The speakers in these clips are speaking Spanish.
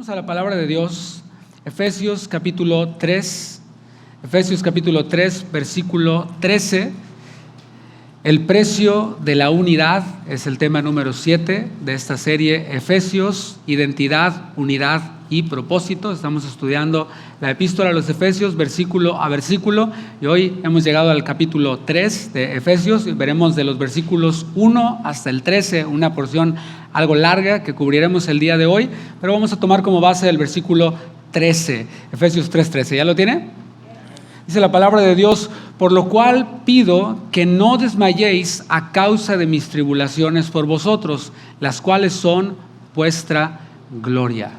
Vamos a la palabra de Dios, Efesios capítulo 3, versículo 13. El precio de la unidad es el tema número 7 de esta serie, Efesios, identidad, unidad y propósito. Estamos estudiando la epístola a los Efesios versículo a versículo y hoy hemos llegado al capítulo 3 de Efesios y veremos de los versículos 1 hasta el 13, una porción algo larga que cubriremos el día de hoy, pero vamos a tomar como base el versículo 13, Efesios 3:13. ¿Ya lo tiene? Dice la palabra de Dios: por lo cual pido que no desmayéis a causa de mis tribulaciones por vosotros, las cuales son vuestra gloria.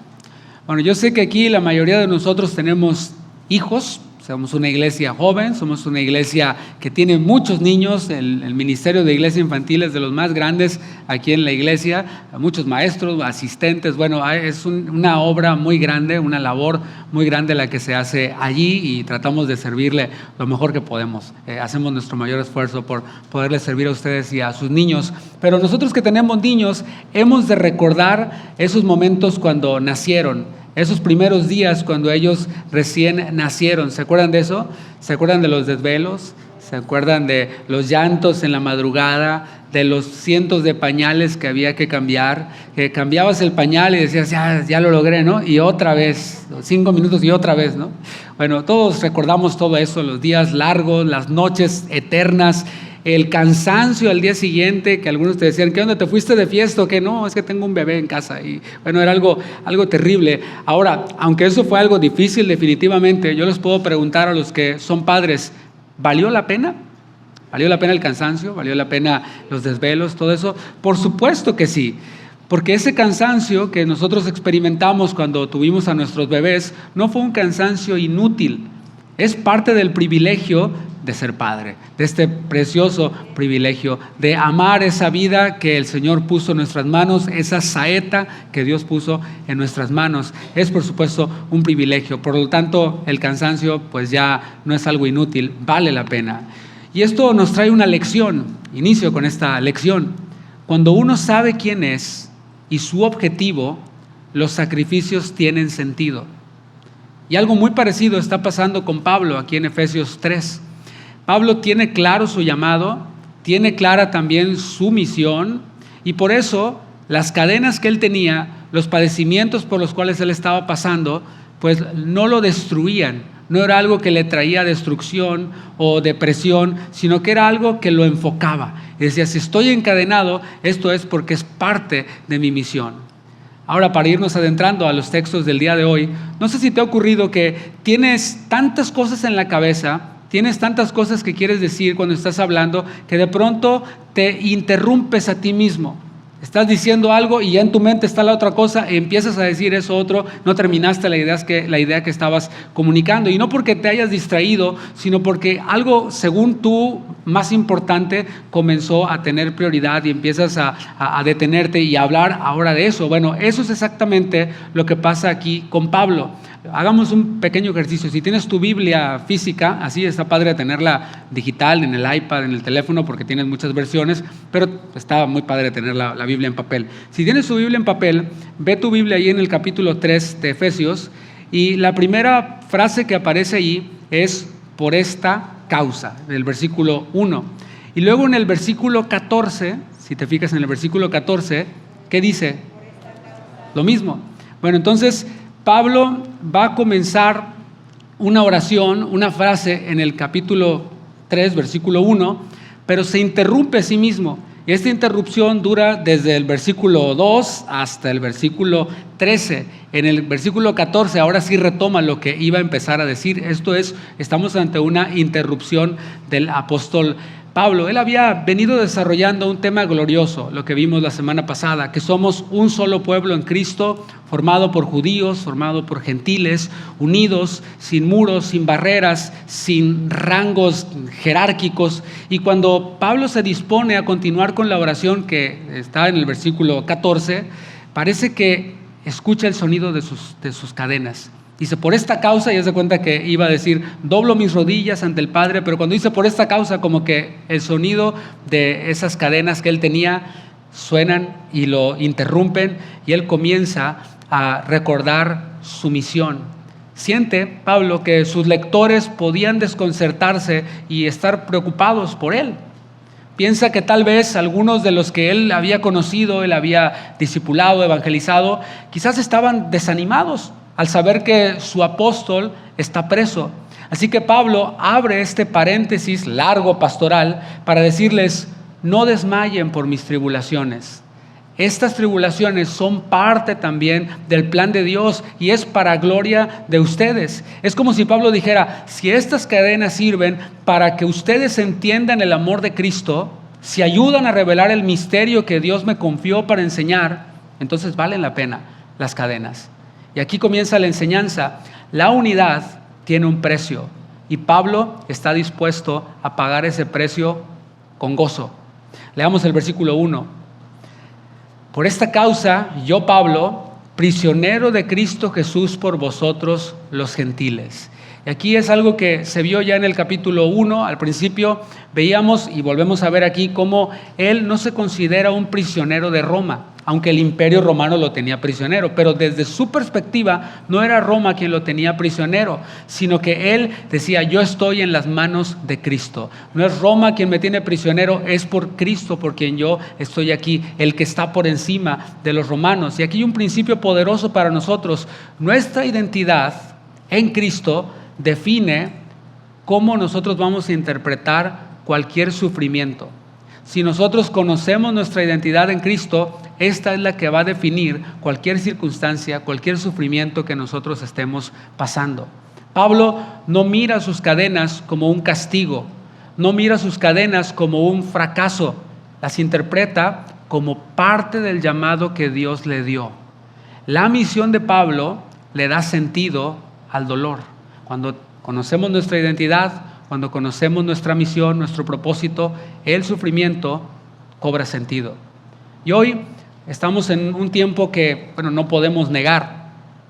Bueno, yo sé que aquí la mayoría de nosotros tenemos hijos. Somos una iglesia joven, somos una iglesia que tiene muchos niños. El ministerio de iglesia infantil es de los más grandes aquí en la iglesia. Muchos maestros, asistentes. Bueno, es una obra muy grande, una labor muy grande la que se hace allí y tratamos de servirle lo mejor que podemos. Hacemos nuestro mayor esfuerzo por poderle servir a ustedes y a sus niños. Pero nosotros que tenemos niños hemos de recordar esos momentos cuando nacieron. Esos primeros días cuando ellos recién nacieron. ¿Se acuerdan de eso? ¿Se acuerdan de los desvelos? ¿Se acuerdan de los llantos en la madrugada? De los cientos de pañales que había que cambiar. Que cambiabas el pañal y decías, ya lo logré, ¿no? Y otra vez, 5 minutos y otra vez, ¿no? Bueno, todos recordamos todo eso, los días largos, las noches eternas, el cansancio al día siguiente, que algunos te decían, ¿qué onda? ¿Te fuiste de fiesta o qué? No, es que tengo un bebé en casa. Y bueno, era algo terrible. Ahora, aunque eso fue algo difícil definitivamente, yo les puedo preguntar a los que son padres, ¿valió la pena? ¿Valió la pena el cansancio? ¿Valió la pena los desvelos? Todo eso. Por supuesto que sí. Porque ese cansancio que nosotros experimentamos cuando tuvimos a nuestros bebés no fue un cansancio inútil. Es parte del privilegio de ser padre, de este precioso privilegio de amar esa vida que el Señor puso en nuestras manos, esa saeta que Dios puso en nuestras manos. Es por supuesto un privilegio, por lo tanto el cansancio pues ya no es algo inútil, vale la pena. Y esto nos trae una lección. Inicio con esta lección. Cuando uno sabe quién es y su objetivo, los sacrificios tienen sentido. Y algo muy parecido está pasando con Pablo aquí en Efesios 3. Pablo tiene claro su llamado, tiene clara también su misión, y por eso las cadenas que él tenía, los padecimientos por los cuales él estaba pasando, pues no lo destruían. No era algo que le traía destrucción o depresión, sino que era algo que lo enfocaba. Y decía, si estoy encadenado, esto es porque es parte de mi misión. Ahora, para irnos adentrando a los textos del día de hoy, no sé si te ha ocurrido que tienes tantas cosas en la cabeza, tienes tantas cosas que quieres decir cuando estás hablando, que de pronto te interrumpes a ti mismo. Estás diciendo algo y ya en tu mente está la otra cosa y empiezas a decir eso otro, no terminaste la idea que estabas comunicando. Y no porque te hayas distraído, sino porque algo, según tú, más importante, comenzó a tener prioridad y empiezas a detenerte y a hablar ahora de eso. Bueno, eso es exactamente lo que pasa aquí con Pablo. Hagamos un pequeño ejercicio. Si tienes tu Biblia física, así está padre tenerla digital, en el iPad, en el teléfono, porque tienes muchas versiones, pero está muy padre tener la Biblia en papel. Si tienes tu Biblia en papel, ve tu Biblia ahí en el capítulo 3 de Efesios, y la primera frase que aparece ahí es por esta causa, del versículo 1. Y luego en el versículo 14, si te fijas en el versículo 14, ¿qué dice? Lo mismo. Bueno, entonces Pablo va a comenzar una oración, una frase en el capítulo 3, versículo 1, pero se interrumpe a sí mismo. Y esta interrupción dura desde el versículo 2 hasta el versículo 13. En el versículo 14 ahora sí retoma lo que iba a empezar a decir. Esto es, estamos ante una interrupción del apóstol Pablo. Él había venido desarrollando un tema glorioso, lo que vimos la semana pasada, que somos un solo pueblo en Cristo, formado por judíos, formado por gentiles, unidos, sin muros, sin barreras, sin rangos jerárquicos. Y cuando Pablo se dispone a continuar con la oración que está en el versículo 14, parece que escucha el sonido de sus cadenas. Dice, por esta causa, y se cuenta que iba a decir, doblo mis rodillas ante el Padre, pero cuando dice por esta causa, como que el sonido de esas cadenas que él tenía suenan y lo interrumpen, y él comienza a recordar su misión. Siente Pablo que sus lectores podían desconcertarse y estar preocupados por él. Piensa que tal vez algunos de los que él había conocido, él había discipulado, evangelizado, quizás estaban desanimados al saber que su apóstol está preso. Así que Pablo abre este paréntesis largo pastoral para decirles: no desmayen por mis tribulaciones. Estas tribulaciones son parte también del plan de Dios y es para gloria de ustedes. Es como si Pablo dijera: si estas cadenas sirven para que ustedes entiendan el amor de Cristo, si ayudan a revelar el misterio que Dios me confió para enseñar, entonces valen la pena las cadenas. Y aquí comienza la enseñanza. La unidad tiene un precio y Pablo está dispuesto a pagar ese precio con gozo. Leamos el versículo 1. Por esta causa, yo, Pablo, prisionero de Cristo Jesús por vosotros los gentiles. Y aquí es algo que se vio ya en el capítulo 1, al principio veíamos y volvemos a ver aquí cómo él no se considera un prisionero de Roma, aunque el imperio romano lo tenía prisionero, pero desde su perspectiva no era Roma quien lo tenía prisionero, sino que él decía: yo estoy en las manos de Cristo. No es Roma quien me tiene prisionero, es por Cristo por quien yo estoy aquí, el que está por encima de los romanos. Y aquí hay un principio poderoso para nosotros. Nuestra identidad en Cristo define cómo nosotros vamos a interpretar cualquier sufrimiento. Si nosotros conocemos nuestra identidad en Cristo, esta es la que va a definir cualquier circunstancia, cualquier sufrimiento que nosotros estemos pasando. Pablo no mira sus cadenas como un castigo, no mira sus cadenas como un fracaso, las interpreta como parte del llamado que Dios le dio. La misión de Pablo le da sentido al dolor. Cuando conocemos nuestra identidad, cuando conocemos nuestra misión, nuestro propósito, el sufrimiento cobra sentido. Y hoy estamos en un tiempo que, no podemos negar.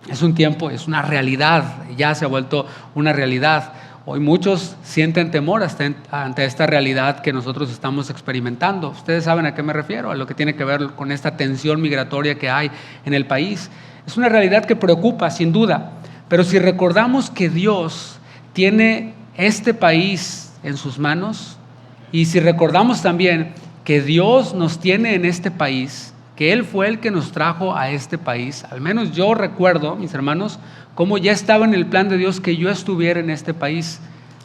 Es un tiempo, es una realidad, ya se ha vuelto una realidad. Hoy muchos sienten temor ante esta realidad que nosotros estamos experimentando. Ustedes saben a qué me refiero, a lo que tiene que ver con esta tensión migratoria que hay en el país. Es una realidad que preocupa, sin duda. Pero si recordamos que Dios tiene este país en sus manos, y si recordamos también que Dios nos tiene en este país, que Él fue el que nos trajo a este país, al menos yo recuerdo, mis hermanos, cómo ya estaba en el plan de Dios que yo estuviera en este país.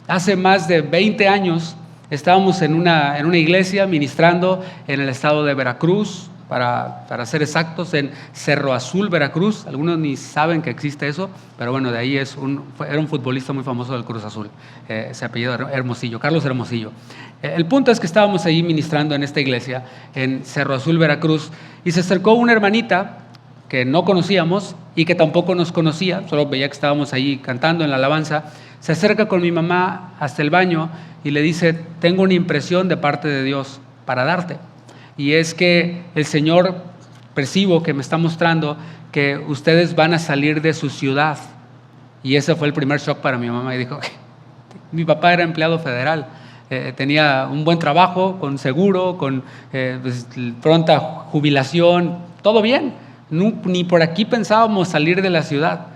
Hace más de 20 años estábamos en una iglesia ministrando en el estado de Veracruz, para ser exactos, en Cerro Azul, Veracruz. Algunos ni saben que existe eso, pero bueno, de ahí era un futbolista muy famoso del Cruz Azul, ese apellido Hermosillo, Carlos Hermosillo. El punto es que estábamos ahí ministrando en esta iglesia, en Cerro Azul, Veracruz, y se acercó una hermanita que no conocíamos y que tampoco nos conocía, solo veía que estábamos ahí cantando en la alabanza. Se acerca con mi mamá hasta el baño y le dice: tengo una impresión de parte de Dios para darte. Y es que el Señor, percibo que me está mostrando que ustedes van a salir de su ciudad. Y ese fue el primer shock para mi mamá. Y dijo: mi papá era empleado federal, tenía un buen trabajo, con seguro, con pronta jubilación, todo bien. Ni por aquí pensábamos salir de la ciudad.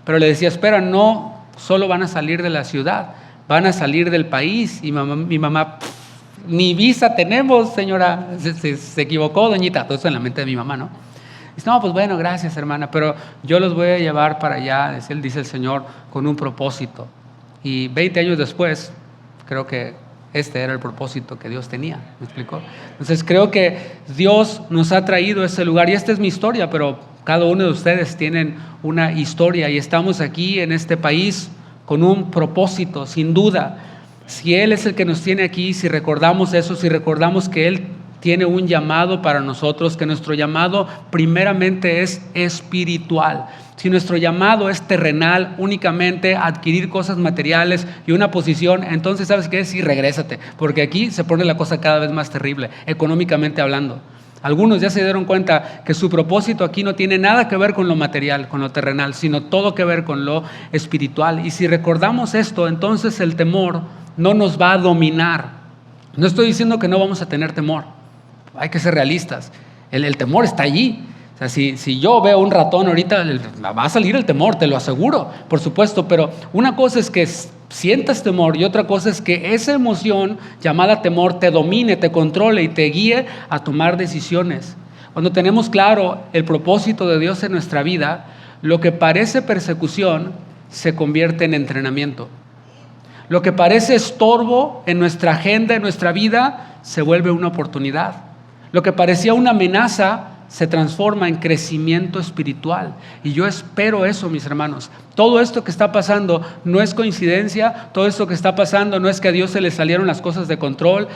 Pero le decía: espera, no solo van a salir de la ciudad, van a salir del país. Y mi mamá: ni visa tenemos, señora. Se equivocó, doñita. Todo eso en la mente de mi mamá, ¿no? Dice: no, pues bueno, gracias, hermana, pero yo los voy a llevar para allá, dice el Señor, con un propósito. Y 20 años después, creo que este era el propósito que Dios tenía. ¿Me explicó? Entonces creo que Dios nos ha traído a ese lugar, y esta es mi historia, pero cada uno de ustedes tienen una historia, y estamos aquí en este país con un propósito, sin duda. Si Él es el que nos tiene aquí, si recordamos eso, si recordamos que Él tiene un llamado para nosotros, que nuestro llamado primeramente es espiritual. Si nuestro llamado es terrenal, únicamente adquirir cosas materiales y una posición, entonces ¿sabes qué? Sí, regrésate, porque aquí se pone la cosa cada vez más terrible, económicamente hablando. Algunos ya se dieron cuenta que su propósito aquí no tiene nada que ver con lo material, con lo terrenal, sino todo que ver con lo espiritual. Y si recordamos esto, entonces el temor no nos va a dominar. No estoy diciendo que no vamos a tener temor. Hay que ser realistas. El temor está allí. O sea, si yo veo un ratón ahorita, va a salir el temor, te lo aseguro, por supuesto, pero una cosa es que sientas temor y otra cosa es que esa emoción llamada temor te domine, te controle y te guíe a tomar decisiones. Cuando tenemos claro el propósito de Dios en nuestra vida, lo que parece persecución se convierte en entrenamiento. Lo que parece estorbo en nuestra agenda, en nuestra vida, se vuelve una oportunidad. Lo que parecía una amenaza se transforma en crecimiento espiritual. Y yo espero eso, mis hermanos. Todo esto que está pasando no es coincidencia, todo esto que está pasando no es que a Dios se le salieron las cosas de control.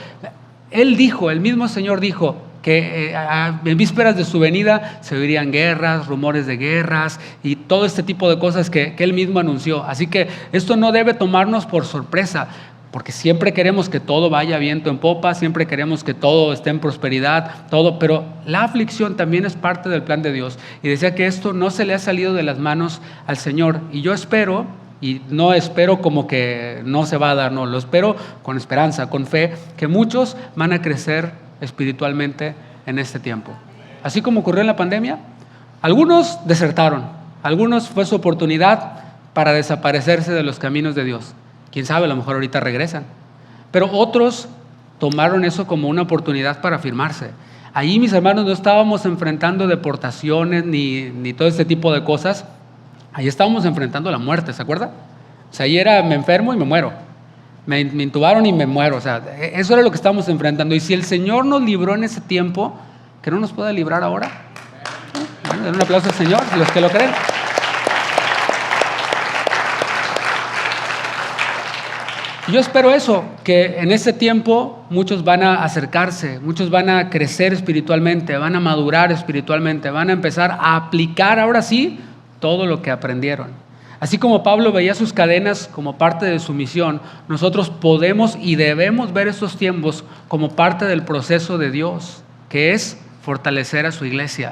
Él dijo, el mismo Señor dijo, que en vísperas de su venida se oirían guerras, rumores de guerras y todo este tipo de cosas que Él mismo anunció. Así que esto no debe tomarnos por sorpresa, porque siempre queremos que todo vaya viento en popa, siempre queremos que todo esté en prosperidad, todo, pero la aflicción también es parte del plan de Dios. Y decía que esto no se le ha salido de las manos al Señor. Y yo espero, y no espero como que no se va a dar, no, lo espero con esperanza, con fe, que muchos van a crecer espiritualmente en este tiempo. Así como ocurrió en la pandemia, algunos desertaron, algunos fue su oportunidad para desaparecerse de los caminos de Dios. Quién sabe, a lo mejor ahorita regresan. Pero otros tomaron eso como una oportunidad para afirmarse. Ahí, mis hermanos, no estábamos enfrentando deportaciones ni todo este tipo de cosas. Ahí estábamos enfrentando la muerte, ¿se acuerda? O sea, ahí era me enfermo y me muero. Me intubaron y me muero. O sea, eso era lo que estábamos enfrentando. Y si el Señor nos libró en ese tiempo, ¿que no nos puede librar ahora? Den un aplauso al Señor, los que lo creen. Yo espero eso, que en ese tiempo muchos van a acercarse, muchos van a crecer espiritualmente, van a madurar espiritualmente, van a empezar a aplicar ahora sí todo lo que aprendieron. Así como Pablo veía sus cadenas como parte de su misión, nosotros podemos y debemos ver estos tiempos como parte del proceso de Dios, que es fortalecer a su iglesia,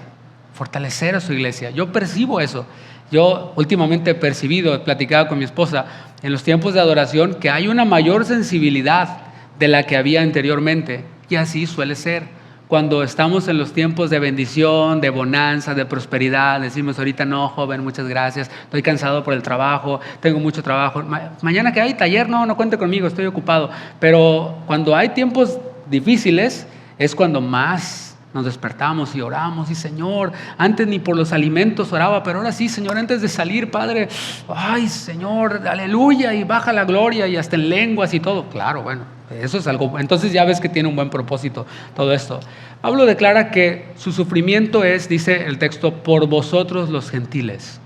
fortalecer a su iglesia. Yo percibo eso. Yo últimamente he percibido, he platicado con mi esposa en los tiempos de adoración que hay una mayor sensibilidad de la que había anteriormente, y así suele ser. Cuando estamos en los tiempos de bendición, de bonanza, de prosperidad, decimos ahorita no, joven, muchas gracias, estoy cansado por el trabajo, tengo mucho trabajo. Mañana que hay taller, no cuente conmigo, estoy ocupado. Pero cuando hay tiempos difíciles es cuando más nos despertamos y oramos. Y Señor, antes ni por los alimentos oraba, pero ahora sí, Señor, antes de salir, Padre, ay Señor, aleluya, y baja la gloria y hasta en lenguas y todo. Claro, bueno, eso es algo, entonces ya ves que tiene un buen propósito todo esto. Pablo declara que su sufrimiento es, dice el texto, por vosotros los gentiles.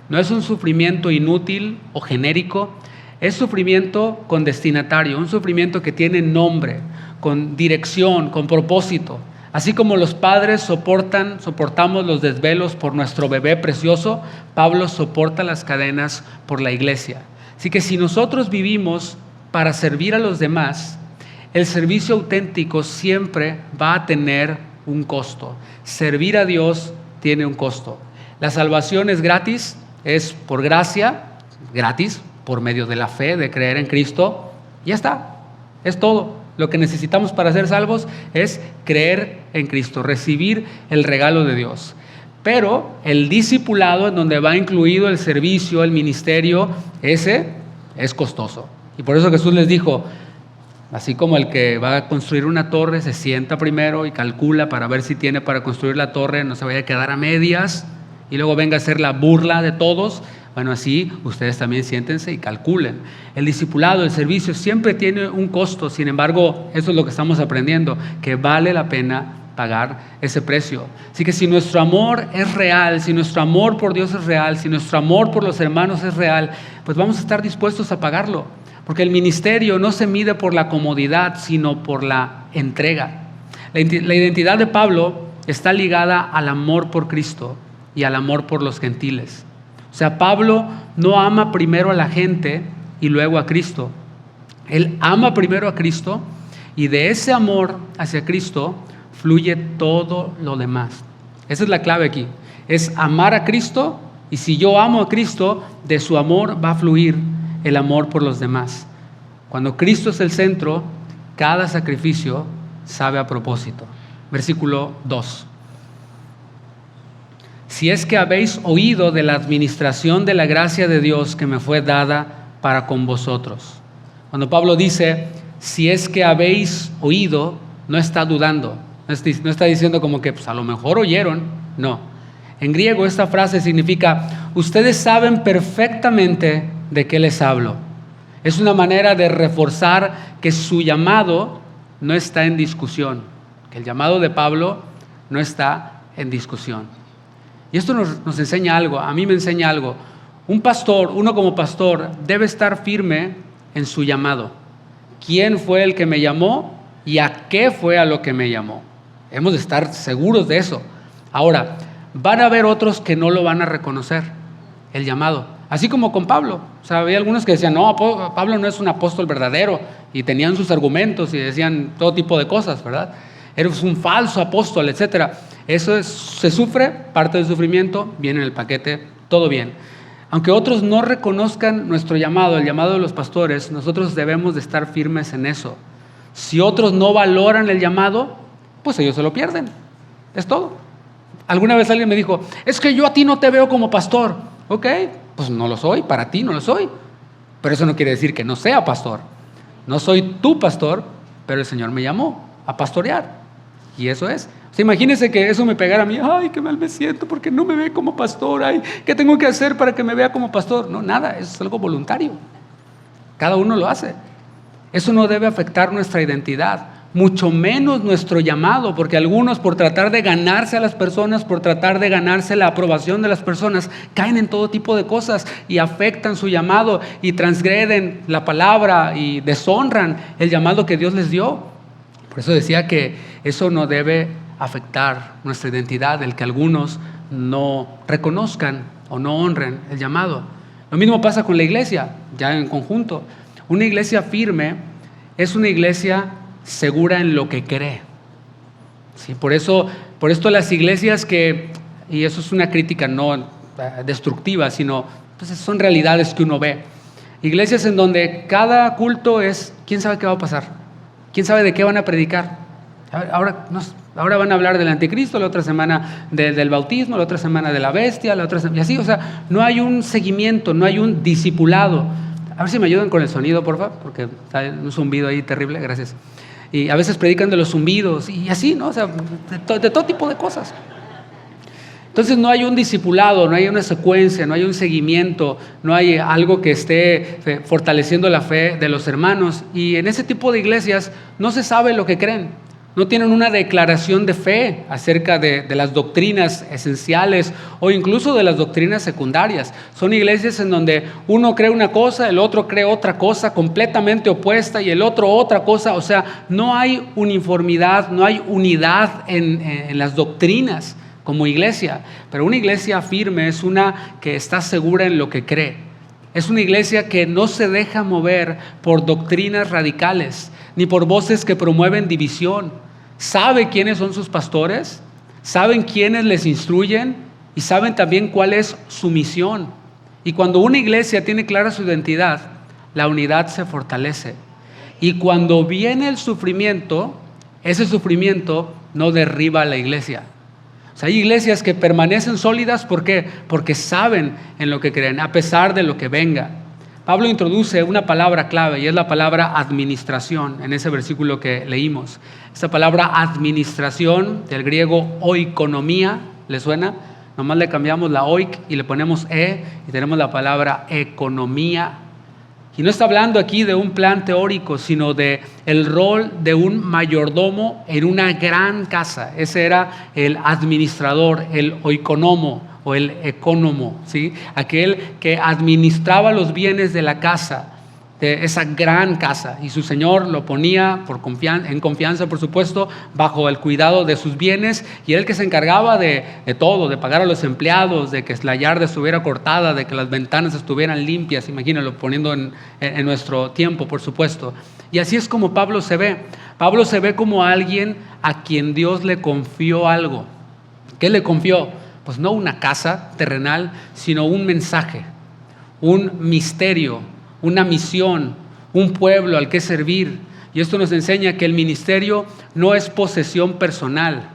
No es un sufrimiento inútil o genérico, es sufrimiento con destinatario, un sufrimiento que tiene nombre, con dirección, con propósito. Así como los padres soportamos los desvelos por nuestro bebé precioso, Pablo soporta las cadenas por la iglesia. Así que si nosotros vivimos para servir a los demás, el servicio auténtico siempre va a tener un costo. Servir a Dios tiene un costo. La salvación es gratis, es por gracia, gratis, por medio de la fe, de creer en Cristo. Ya está, es todo. Lo que necesitamos para ser salvos es creer en Cristo, recibir el regalo de Dios. Pero el discipulado, en donde va incluido el servicio, el ministerio, ese es costoso. Y por eso Jesús les dijo, así como el que va a construir una torre se sienta primero y calcula para ver si tiene para construir la torre, no se vaya a quedar a medias y luego venga a ser la burla de todos. Bueno, así ustedes también siéntense y calculen. El discipulado, el servicio siempre tiene un costo. Sin embargo, eso es lo que estamos aprendiendo, que vale la pena pagar ese precio. Así que si nuestro amor es real, si nuestro amor por Dios es real, si nuestro amor por los hermanos es real, pues vamos a estar dispuestos a pagarlo. Porque el ministerio no se mide por la comodidad, sino por la entrega. La identidad de Pablo está ligada al amor por Cristo y al amor por los gentiles. O sea, Pablo no ama primero a la gente y luego a Cristo. Él ama primero a Cristo y de ese amor hacia Cristo fluye todo lo demás. Esa es la clave aquí. Es amar a Cristo, y si yo amo a Cristo, de su amor va a fluir el amor por los demás. Cuando Cristo es el centro, cada sacrificio sabe a propósito. Versículo 2. si es que habéis oído de la administración de la gracia de Dios que me fue dada para con vosotros. Cuando Pablo dice, si es que habéis oído, no está dudando, no está diciendo como que pues, a lo mejor oyeron, no. En griego esta frase significa, ustedes saben perfectamente de qué les hablo. Es una manera de reforzar que su llamado no está en discusión, que el llamado de Pablo no está en discusión. Y esto nos enseña algo, a mí me enseña algo. Un pastor, uno como pastor, debe estar firme en su llamado. ¿Quién fue el que me llamó y a qué fue a lo que me llamó? Hemos de estar seguros de eso. Ahora, van a haber otros que no lo van a reconocer, el llamado. Así como con Pablo. O sea, había algunos que decían, no, Pablo no es un apóstol verdadero. Y tenían sus argumentos y decían todo tipo de cosas, ¿verdad? Eres un falso apóstol, etc. Eso se sufre, parte del sufrimiento, viene en el paquete, todo bien. Aunque otros no reconozcan nuestro llamado, el llamado de los pastores, nosotros debemos de estar firmes en eso. Si otros no valoran el llamado, pues ellos se lo pierden. Es todo. Alguna vez alguien me dijo, es que yo a ti no te veo como pastor. Ok, pues no lo soy, para ti no lo soy. Pero eso no quiere decir que no sea pastor. No soy tu pastor, pero el Señor me llamó a pastorear. Y eso es. O sea, imagínense que eso me pegara a mí. Ay, qué mal me siento porque no me ve como pastor. Ay, ¿qué tengo que hacer para que me vea como pastor? No, nada, eso es algo voluntario. Cada uno lo hace. Eso no debe afectar nuestra identidad, mucho menos nuestro llamado, porque algunos por tratar de ganarse a las personas, por tratar de ganarse la aprobación de las personas, caen en todo tipo de cosas y afectan su llamado y transgreden la palabra y deshonran el llamado que Dios les dio. Por eso decía que eso no debe afectar nuestra identidad, el que algunos no reconozcan o no honren el llamado. Lo mismo pasa con la iglesia, ya en conjunto. Una iglesia firme es una iglesia segura en lo que cree. ¿Sí? Por esto las iglesias y eso es una crítica no destructiva, sino pues son realidades que uno ve. Iglesias en donde cada culto es, ¿quién sabe qué va a pasar? ¿Quién sabe de qué van a predicar? Ahora van a hablar del anticristo, la otra semana del bautismo, la otra semana de la bestia, y así, o sea, no hay un seguimiento, no hay un discipulado. A ver si me ayudan con el sonido, por favor, porque está un zumbido ahí terrible, gracias. Y a veces predican de los zumbidos y así, ¿no? O sea, de todo tipo de cosas. Entonces no hay un discipulado, no hay una secuencia, no hay un seguimiento, no hay algo que esté fortaleciendo la fe de los hermanos. Y en ese tipo de iglesias no se sabe lo que creen. No tienen una declaración de fe acerca de las doctrinas esenciales o incluso de las doctrinas secundarias. Son iglesias en donde uno cree una cosa, el otro cree otra cosa completamente opuesta y el otro otra cosa. O sea, no hay uniformidad, no hay unidad en las doctrinas como iglesia. Pero una iglesia firme es una que está segura en lo que cree. Es una iglesia que no se deja mover por doctrinas radicales ni por voces que promueven división. Sabe quiénes son sus pastores, saben quiénes les instruyen y saben también cuál es su misión. Y cuando una iglesia tiene clara su identidad, la unidad se fortalece. Y cuando viene el sufrimiento, ese sufrimiento no derriba a la iglesia. O sea, hay iglesias que permanecen sólidas, ¿por qué? Porque saben en lo que creen, a pesar de lo que venga. Pablo introduce una palabra clave y es la palabra administración en ese versículo que leímos. Esa palabra administración, del griego oikonomía, ¿le suena? Nomás le cambiamos la oik y le ponemos y tenemos la palabra economía. Y no está hablando aquí de un plan teórico, sino de el rol de un mayordomo en una gran casa. Ese era el administrador, el oikonomo o el ecónomo, ¿sí? Aquel que administraba los bienes de la casa, de esa gran casa, y su señor lo ponía en confianza, por supuesto, bajo el cuidado de sus bienes, y era el que se encargaba de todo, de pagar a los empleados, de que la yarda estuviera cortada, de que las ventanas estuvieran limpias, imagínenlo, poniendo en nuestro tiempo, por supuesto. Y así es como Pablo se ve. Pablo se ve como alguien a quien Dios le confió algo. ¿Qué le confió? Pues no una casa terrenal, sino un mensaje, un misterio, una misión, un pueblo al que servir. Y esto nos enseña que el ministerio no es posesión personal.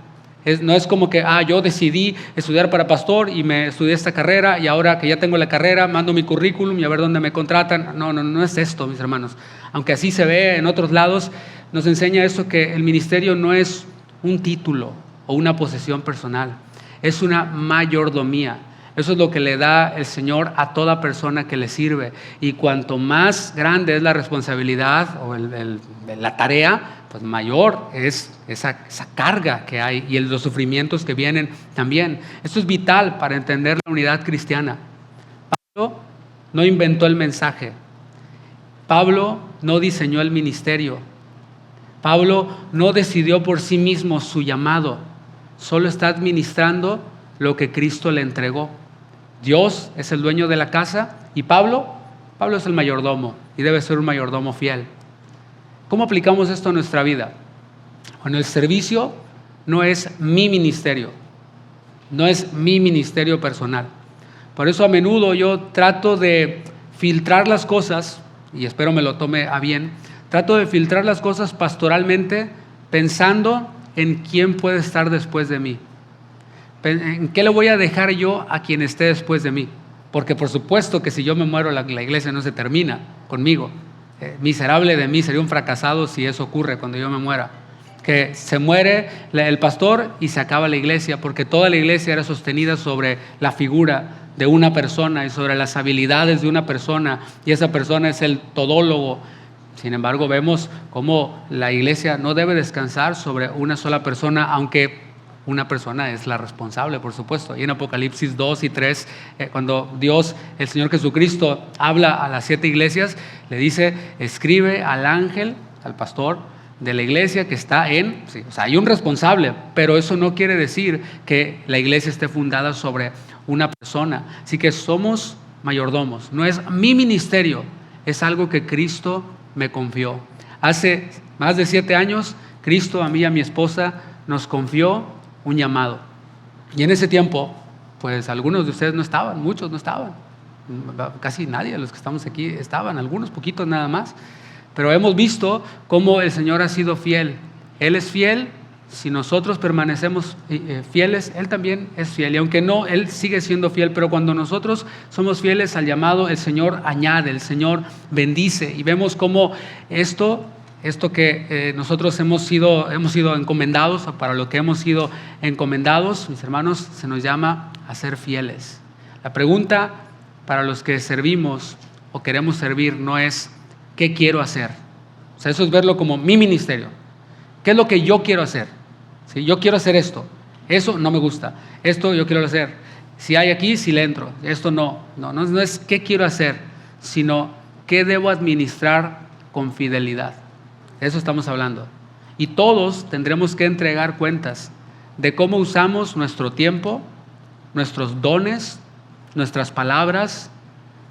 No es como que, yo decidí estudiar para pastor y me estudié esta carrera y ahora que ya tengo la carrera, mando mi currículum y a ver dónde me contratan. No es esto, mis hermanos. Aunque así se ve en otros lados, nos enseña esto, que el ministerio no es un título o una posesión personal, es una mayordomía. Eso es lo que le da el Señor a toda persona que le sirve. Y cuanto más grande es la responsabilidad o la tarea, pues mayor es esa carga que hay y los sufrimientos que vienen también. Esto es vital para entender la unidad cristiana. Pablo no inventó el mensaje. Pablo no diseñó el ministerio. Pablo no decidió por sí mismo su llamado. Solo está administrando lo que Cristo le entregó. Dios es el dueño de la casa y Pablo es el mayordomo y debe ser un mayordomo fiel. ¿Cómo aplicamos esto a nuestra vida? Bueno, el servicio no es mi ministerio, no es mi ministerio personal. Por eso a menudo yo trato de filtrar las cosas, y espero me lo tome a bien, trato de filtrar las cosas pastoralmente pensando en quién puede estar después de mí. ¿En qué le voy a dejar yo a quien esté después de mí? Porque por supuesto que si yo me muero, la iglesia no se termina conmigo. Miserable de mí, sería un fracasado si eso ocurre cuando yo me muera. Que se muere el pastor y se acaba la iglesia, porque toda la iglesia era sostenida sobre la figura de una persona y sobre las habilidades de una persona, y esa persona es el todólogo. Sin embargo, vemos cómo la iglesia no debe descansar sobre una sola persona, aunque una persona es la responsable, por supuesto. Y en Apocalipsis 2 y 3, cuando Dios, el Señor Jesucristo, habla a las 7 iglesias, le dice, escribe al ángel, al pastor de la iglesia que está sí, o sea, hay un responsable, pero eso no quiere decir que la iglesia esté fundada sobre una persona. Así que somos mayordomos. No es mi ministerio, es algo que Cristo me confió. Hace más de 7 años, Cristo a mí y a mi esposa nos confió un llamado. Y en ese tiempo, pues algunos de ustedes no estaban, muchos no estaban, casi nadie de los que estamos aquí estaban, algunos poquitos nada más, pero hemos visto cómo el Señor ha sido fiel. Él es fiel. Si nosotros permanecemos fieles, Él también es fiel. Y aunque no, Él sigue siendo fiel, pero cuando nosotros somos fieles al llamado, el Señor añade, el Señor bendice. Y vemos cómo esto que nosotros hemos sido encomendados, para lo que hemos sido encomendados, mis hermanos, se nos llama a ser fieles. La pregunta para los que servimos o queremos servir no es ¿qué quiero hacer? O sea, eso es verlo como mi ministerio. ¿Qué es lo que yo quiero hacer? Si yo quiero hacer esto, eso no me gusta, esto yo quiero hacer. Si hay aquí, sí le entro, esto no es qué quiero hacer, sino qué debo administrar con fidelidad. De eso estamos hablando. Y todos tendremos que entregar cuentas de cómo usamos nuestro tiempo, nuestros dones, nuestras palabras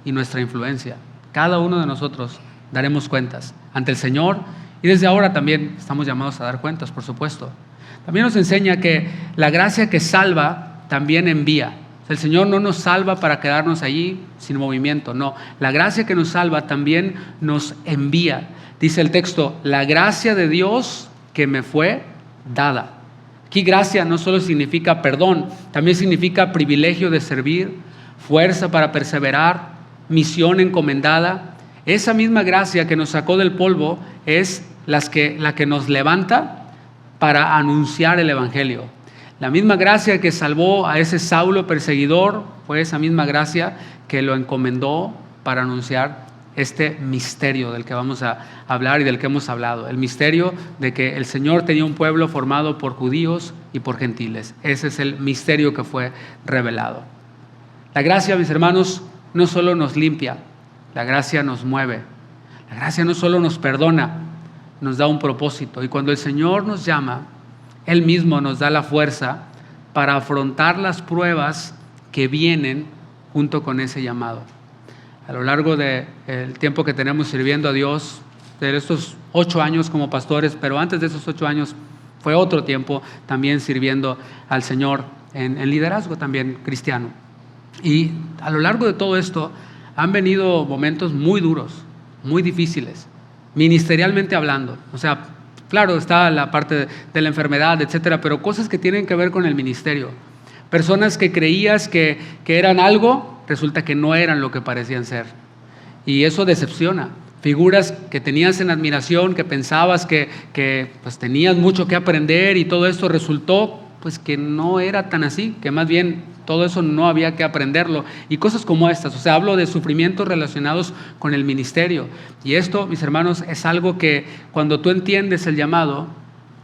y nuestra influencia. Cada uno de nosotros daremos cuentas ante el Señor, y desde ahora también estamos llamados a dar cuentas, por supuesto. También nos enseña que la gracia que salva también envía. El Señor no nos salva para quedarnos allí sin movimiento, no. La gracia que nos salva también nos envía. Dice el texto, la gracia de Dios que me fue dada. Aquí gracia no solo significa perdón, también significa privilegio de servir, fuerza para perseverar, misión encomendada. Esa misma gracia que nos sacó del polvo es la que nos levanta para anunciar el evangelio. La misma gracia que salvó a ese Saulo perseguidor fue esa misma gracia que lo encomendó para anunciar este misterio del que vamos a hablar y del que hemos hablado. El misterio de que el Señor tenía un pueblo formado por judíos y por gentiles. Ese es el misterio que fue revelado. La gracia, mis hermanos, no solo nos limpia, la gracia nos mueve. La gracia no solo nos perdona, nos da un propósito. Y cuando el Señor nos llama, Él mismo nos da la fuerza para afrontar las pruebas que vienen junto con ese llamado. A lo largo del tiempo que tenemos sirviendo a Dios, de estos 8 años como pastores, pero antes de esos 8 años fue otro tiempo también sirviendo al Señor en liderazgo también cristiano. Y a lo largo de todo esto han venido momentos muy duros, muy difíciles, ministerialmente hablando. O sea, Claro, está la parte de la enfermedad, etcétera, pero cosas que tienen que ver con el ministerio. Personas que creías que eran algo, resulta que no eran lo que parecían ser. Y eso decepciona. Figuras que tenías en admiración, que pensabas que pues tenías mucho que aprender y todo esto resultó pues que no era tan así, que más bien todo eso no había que aprenderlo. Y cosas como estas, o sea, hablo de sufrimientos relacionados con el ministerio. Y esto, mis hermanos, es algo que cuando tú entiendes el llamado,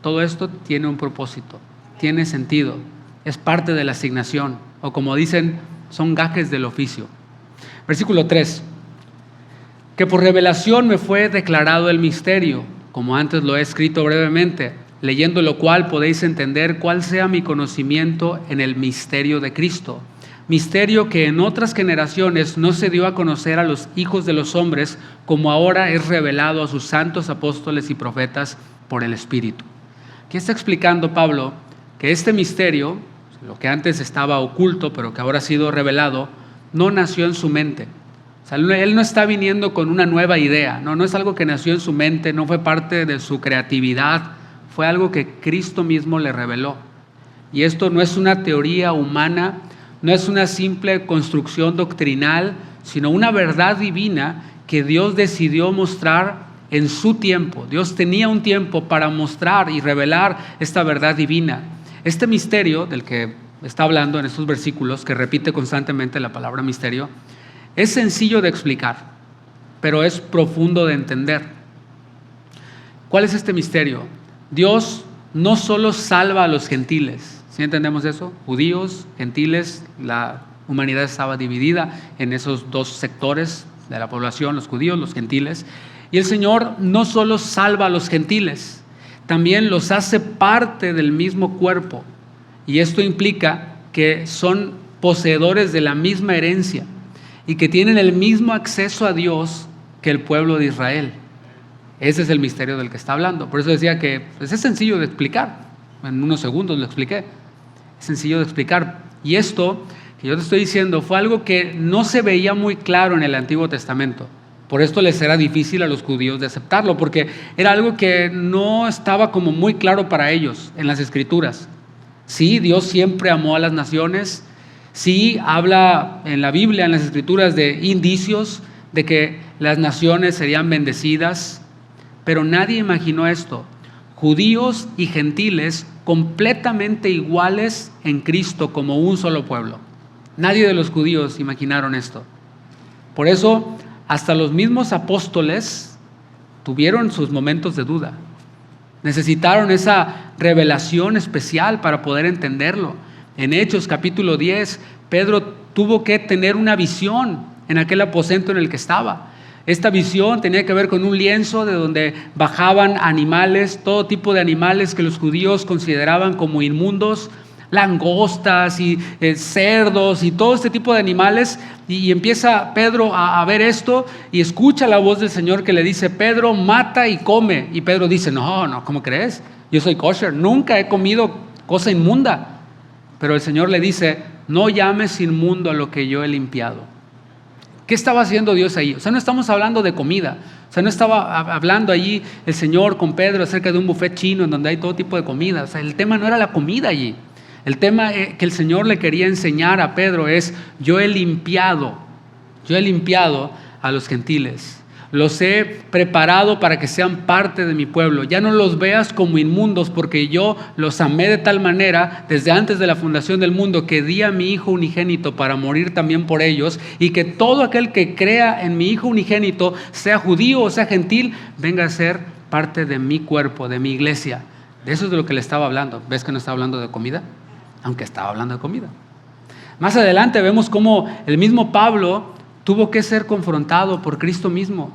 todo esto tiene un propósito, tiene sentido, es parte de la asignación, o como dicen, son gajes del oficio. Versículo 3. Que por revelación me fue declarado el misterio, como antes lo he escrito brevemente, leyendo lo cual podéis entender cuál sea mi conocimiento en el misterio de Cristo. Misterio que en otras generaciones no se dio a conocer a los hijos de los hombres, como ahora es revelado a sus santos apóstoles y profetas por el Espíritu. Aquí está explicando Pablo que este misterio, lo que antes estaba oculto, pero que ahora ha sido revelado, no nació en su mente. O sea, él no está viniendo con una nueva idea, no es algo que nació en su mente, no fue parte de su creatividad, fue algo que Cristo mismo le reveló. Y esto no es una teoría humana, no es una simple construcción doctrinal, sino una verdad divina que Dios decidió mostrar en su tiempo. Dios tenía un tiempo para mostrar y revelar esta verdad divina. Este misterio del que está hablando en estos versículos, que repite constantemente la palabra misterio, es sencillo de explicar, pero es profundo de entender. ¿Cuál es este misterio? Dios no solo salva a los gentiles, ¿sí entendemos eso? Judíos, gentiles, la humanidad estaba dividida en esos dos sectores de la población, los judíos, los gentiles. Y el Señor no solo salva a los gentiles, también los hace parte del mismo cuerpo. Y esto implica que son poseedores de la misma herencia y que tienen el mismo acceso a Dios que el pueblo de Israel. Ese es el misterio del que está hablando. Por eso decía que pues, es sencillo de explicar. En unos segundos lo expliqué. Es sencillo de explicar. Y esto que yo te estoy diciendo fue algo que no se veía muy claro en el Antiguo Testamento. Por esto les era difícil a los judíos de aceptarlo, porque era algo que no estaba como muy claro para ellos en las Escrituras. Sí, Dios siempre amó a las naciones. Sí, habla en la Biblia, en las Escrituras, de indicios de que las naciones serían bendecidas. Pero nadie imaginó esto. Judíos y gentiles completamente iguales en Cristo como un solo pueblo. Nadie de los judíos imaginaron esto. Por eso, hasta los mismos apóstoles tuvieron sus momentos de duda. Necesitaron esa revelación especial para poder entenderlo. En Hechos capítulo 10, Pedro tuvo que tener una visión en aquel aposento en el que estaba. Esta visión tenía que ver con un lienzo de donde bajaban animales, todo tipo de animales que los judíos consideraban como inmundos, langostas y cerdos y todo este tipo de animales. Y empieza Pedro a ver esto y escucha la voz del Señor que le dice: Pedro, mata y come. Y Pedro dice: no, ¿cómo crees? Yo soy kosher, nunca he comido cosa inmunda. Pero el Señor le dice: no llames inmundo a lo que yo he limpiado. ¿Qué estaba haciendo Dios ahí? O sea, no estamos hablando de comida. O sea, no estaba hablando allí el Señor con Pedro acerca de un buffet chino en donde hay todo tipo de comida. O sea, el tema no era la comida allí. El tema que el Señor le quería enseñar a Pedro es: yo he limpiado a los gentiles. Los he preparado para que sean parte de mi pueblo. Ya no los veas como inmundos, porque yo los amé de tal manera desde antes de la fundación del mundo, que di a mi Hijo unigénito para morir también por ellos, y que todo aquel que crea en mi Hijo unigénito, sea judío o sea gentil, venga a ser parte de mi cuerpo, de mi iglesia. De eso es de lo que le estaba hablando. ¿Ves que no estaba hablando de comida? Aunque estaba hablando de comida. Más adelante vemos cómo el mismo Pablo tuvo que ser confrontado por Cristo mismo.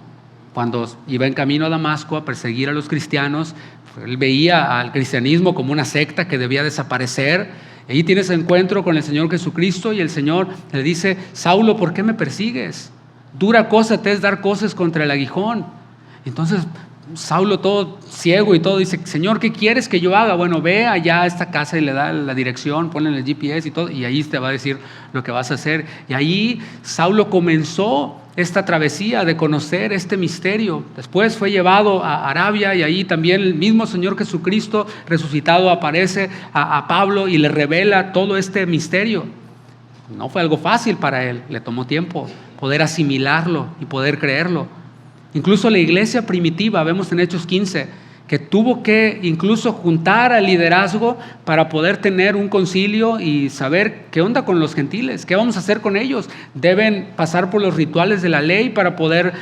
Cuando iba en camino a Damasco a perseguir a los cristianos, él veía al cristianismo como una secta que debía desaparecer. Ahí tienes encuentro con el Señor Jesucristo y el Señor le dice: Saulo, ¿por qué me persigues? Dura cosa te es dar cosas contra el aguijón. Entonces Saulo, todo ciego y todo, dice: Señor, ¿qué quieres que yo haga? Bueno, ve allá a esta casa, y le da la dirección, ponle en el GPS y todo, y ahí te va a decir lo que vas a hacer. Y ahí Saulo comenzó esta travesía de conocer este misterio. Después fue llevado a Arabia y ahí también el mismo Señor Jesucristo resucitado aparece a Pablo y le revela todo este misterio. No fue algo fácil para él, le tomó tiempo poder asimilarlo y poder creerlo. Incluso la iglesia primitiva, vemos en Hechos 15, que tuvo que incluso juntar al liderazgo para poder tener un concilio y saber qué onda con los gentiles, qué vamos a hacer con ellos. Deben pasar por los rituales de la ley para poder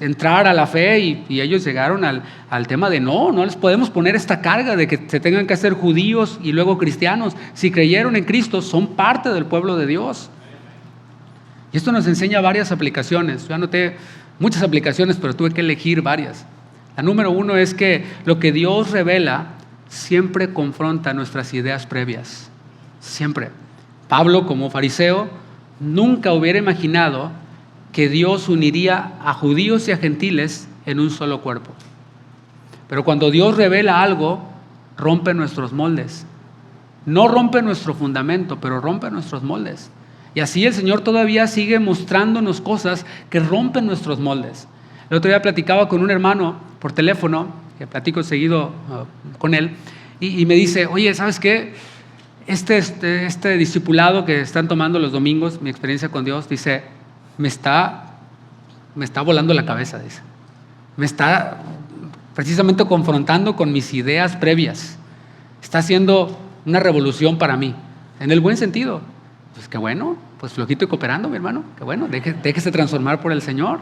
entrar a la fe y ellos llegaron al tema de no les podemos poner esta carga de que se tengan que hacer judíos y luego cristianos. Si creyeron en Cristo, son parte del pueblo de Dios. Y esto nos enseña varias aplicaciones. Yo anoté muchas aplicaciones, pero tuve que elegir varias. La número 1 es que lo que Dios revela siempre confronta nuestras ideas previas. Siempre. Pablo, como fariseo, nunca hubiera imaginado que Dios uniría a judíos y a gentiles en un solo cuerpo. Pero cuando Dios revela algo, rompe nuestros moldes. No rompe nuestro fundamento, pero rompe nuestros moldes. Y así el Señor todavía sigue mostrándonos cosas que rompen nuestros moldes. El otro día platicaba con un hermano por teléfono, que platico seguido con él, y me dice, oye, ¿sabes qué? Este discipulado que están tomando los domingos, mi experiencia con Dios, dice, me está volando la cabeza, dice. Me está precisamente confrontando con mis ideas previas. Está haciendo una revolución para mí, en el buen sentido. Pues qué bueno, pues flojito y cooperando, mi hermano, qué bueno, déjese transformar por el Señor.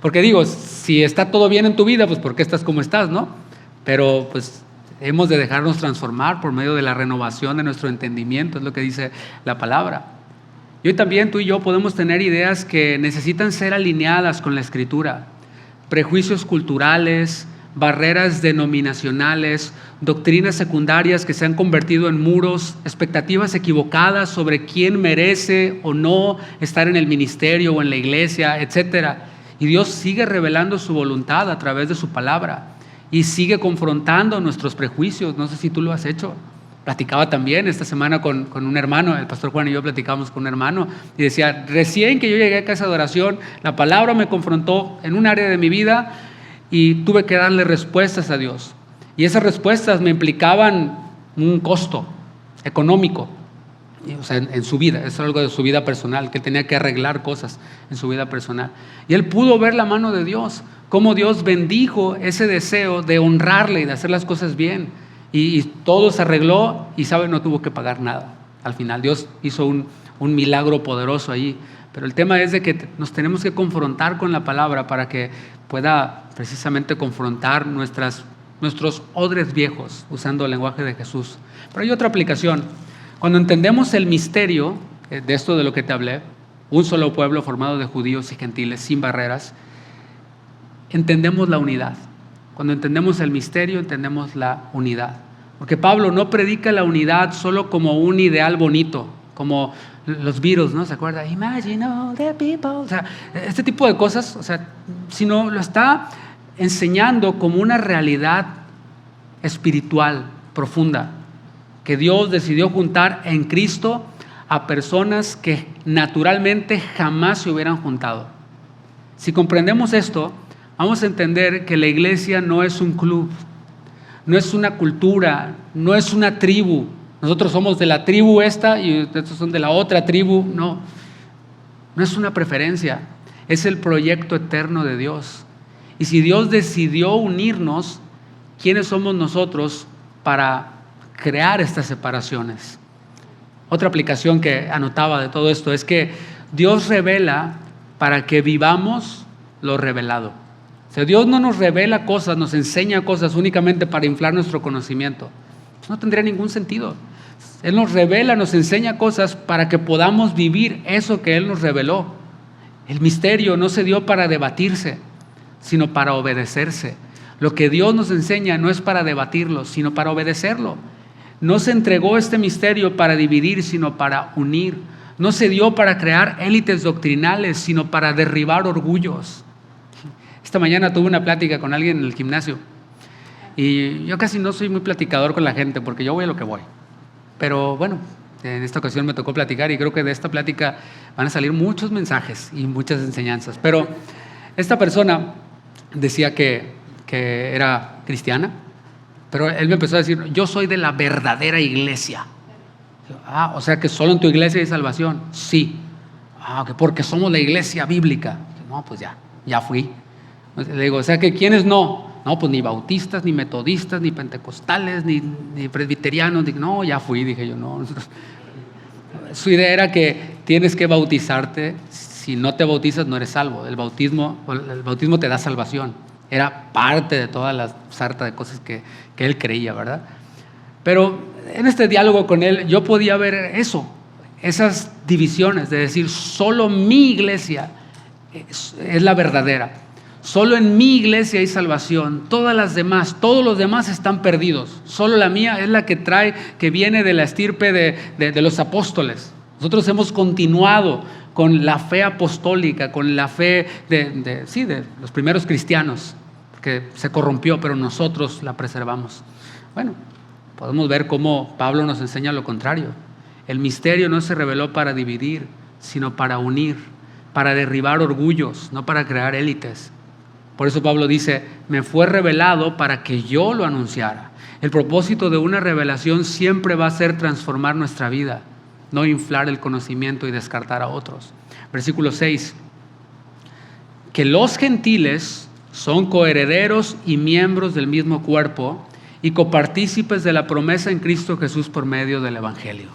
Porque digo, si está todo bien en tu vida, pues ¿por qué estás como estás, no? Pero pues hemos de dejarnos transformar por medio de la renovación de nuestro entendimiento, es lo que dice la palabra. Y hoy también tú y yo podemos tener ideas que necesitan ser alineadas con la Escritura. Prejuicios culturales, barreras denominacionales, doctrinas secundarias que se han convertido en muros, expectativas equivocadas sobre quién merece o no estar en el ministerio o en la iglesia, etcétera. Y Dios sigue revelando su voluntad a través de su palabra y sigue confrontando nuestros prejuicios. No sé si tú lo has hecho. Platicaba también esta semana con un hermano, el pastor Juan y yo platicamos con un hermano y decía, recién que yo llegué a casa de oración, la palabra me confrontó en un área de mi vida y tuve que darle respuestas a Dios. Y esas respuestas me implicaban un costo económico. O sea, en su vida, es algo de su vida personal, que tenía que arreglar cosas en su vida personal. Y él pudo ver la mano de Dios, cómo Dios bendijo ese deseo de honrarle y de hacer las cosas bien. Y todo se arregló y, ¿sabe? No tuvo que pagar nada. Al final Dios hizo un milagro poderoso ahí. Pero el tema es de que nos tenemos que confrontar con la palabra para que pueda precisamente confrontar nuestros odres viejos, usando el lenguaje de Jesús. Pero hay otra aplicación. Cuando entendemos el misterio de esto de lo que te hablé, un solo pueblo formado de judíos y gentiles sin barreras, entendemos la unidad. Cuando entendemos el misterio, entendemos la unidad. Porque Pablo no predica la unidad solo como un ideal bonito, como los Beatles, ¿no? ¿Se acuerda? Imagine all the people. O sea, este tipo de cosas, o sea, sino lo está enseñando como una realidad espiritual profunda, que Dios decidió juntar en Cristo a personas que naturalmente jamás se hubieran juntado. Si comprendemos esto, vamos a entender que la iglesia no es un club, no es una cultura, no es una tribu. Nosotros somos de la tribu esta y estos son de la otra tribu. No es una preferencia, es el proyecto eterno de Dios. Y si Dios decidió unirnos, ¿quiénes somos nosotros para crear estas separaciones? Otra aplicación que anotaba de todo esto es que Dios revela para que vivamos lo revelado. O sea, Dios no nos revela cosas, nos enseña cosas únicamente para inflar nuestro conocimiento. Eso no tendría ningún sentido. Él nos revela, nos enseña cosas para que podamos vivir eso que Él nos reveló. El misterio no se dio para debatirse, sino para obedecerse. Lo que Dios nos enseña no es para debatirlo, sino para obedecerlo. No se entregó este misterio para dividir, sino para unir. No se dio para crear élites doctrinales, sino para derribar orgullos. Esta mañana tuve una plática con alguien en el gimnasio y yo casi no soy muy platicador con la gente porque yo voy a lo que voy. Pero bueno, en esta ocasión me tocó platicar y creo que de esta plática van a salir muchos mensajes y muchas enseñanzas. Pero esta persona decía que era cristiana, pero él me empezó a decir, yo soy de la verdadera iglesia. O sea que solo en tu iglesia hay salvación. Sí. Okay, porque somos la iglesia bíblica. No, pues ya fui. Le digo, o sea que ¿quiénes no? No, pues ni bautistas, ni metodistas, ni pentecostales, ni presbiterianos. No, ya fui, dije yo, no. Su idea era que tienes que bautizarte. Si no te bautizas, no eres salvo. El bautismo te da salvación. Era parte de toda la sarta de cosas que él creía, ¿verdad? Pero en este diálogo con él, yo podía ver eso, esas divisiones de decir, solo mi iglesia es la verdadera. Solo en mi iglesia hay salvación. Todos los demás están perdidos. Solo la mía es la que viene de la estirpe de los apóstoles. Nosotros hemos continuado con la fe apostólica, con la fe de los primeros cristianos, que se corrompió, pero nosotros la preservamos. Bueno, podemos ver cómo Pablo nos enseña lo contrario. El misterio no se reveló para dividir, sino para unir, para derribar orgullos, no para crear élites. Por eso Pablo dice, me fue revelado para que yo lo anunciara. El propósito de una revelación siempre va a ser transformar nuestra vida, no inflar el conocimiento y descartar a otros. Versículo 6, que los gentiles son coherederos y miembros del mismo cuerpo y copartícipes de la promesa en Cristo Jesús por medio del Evangelio.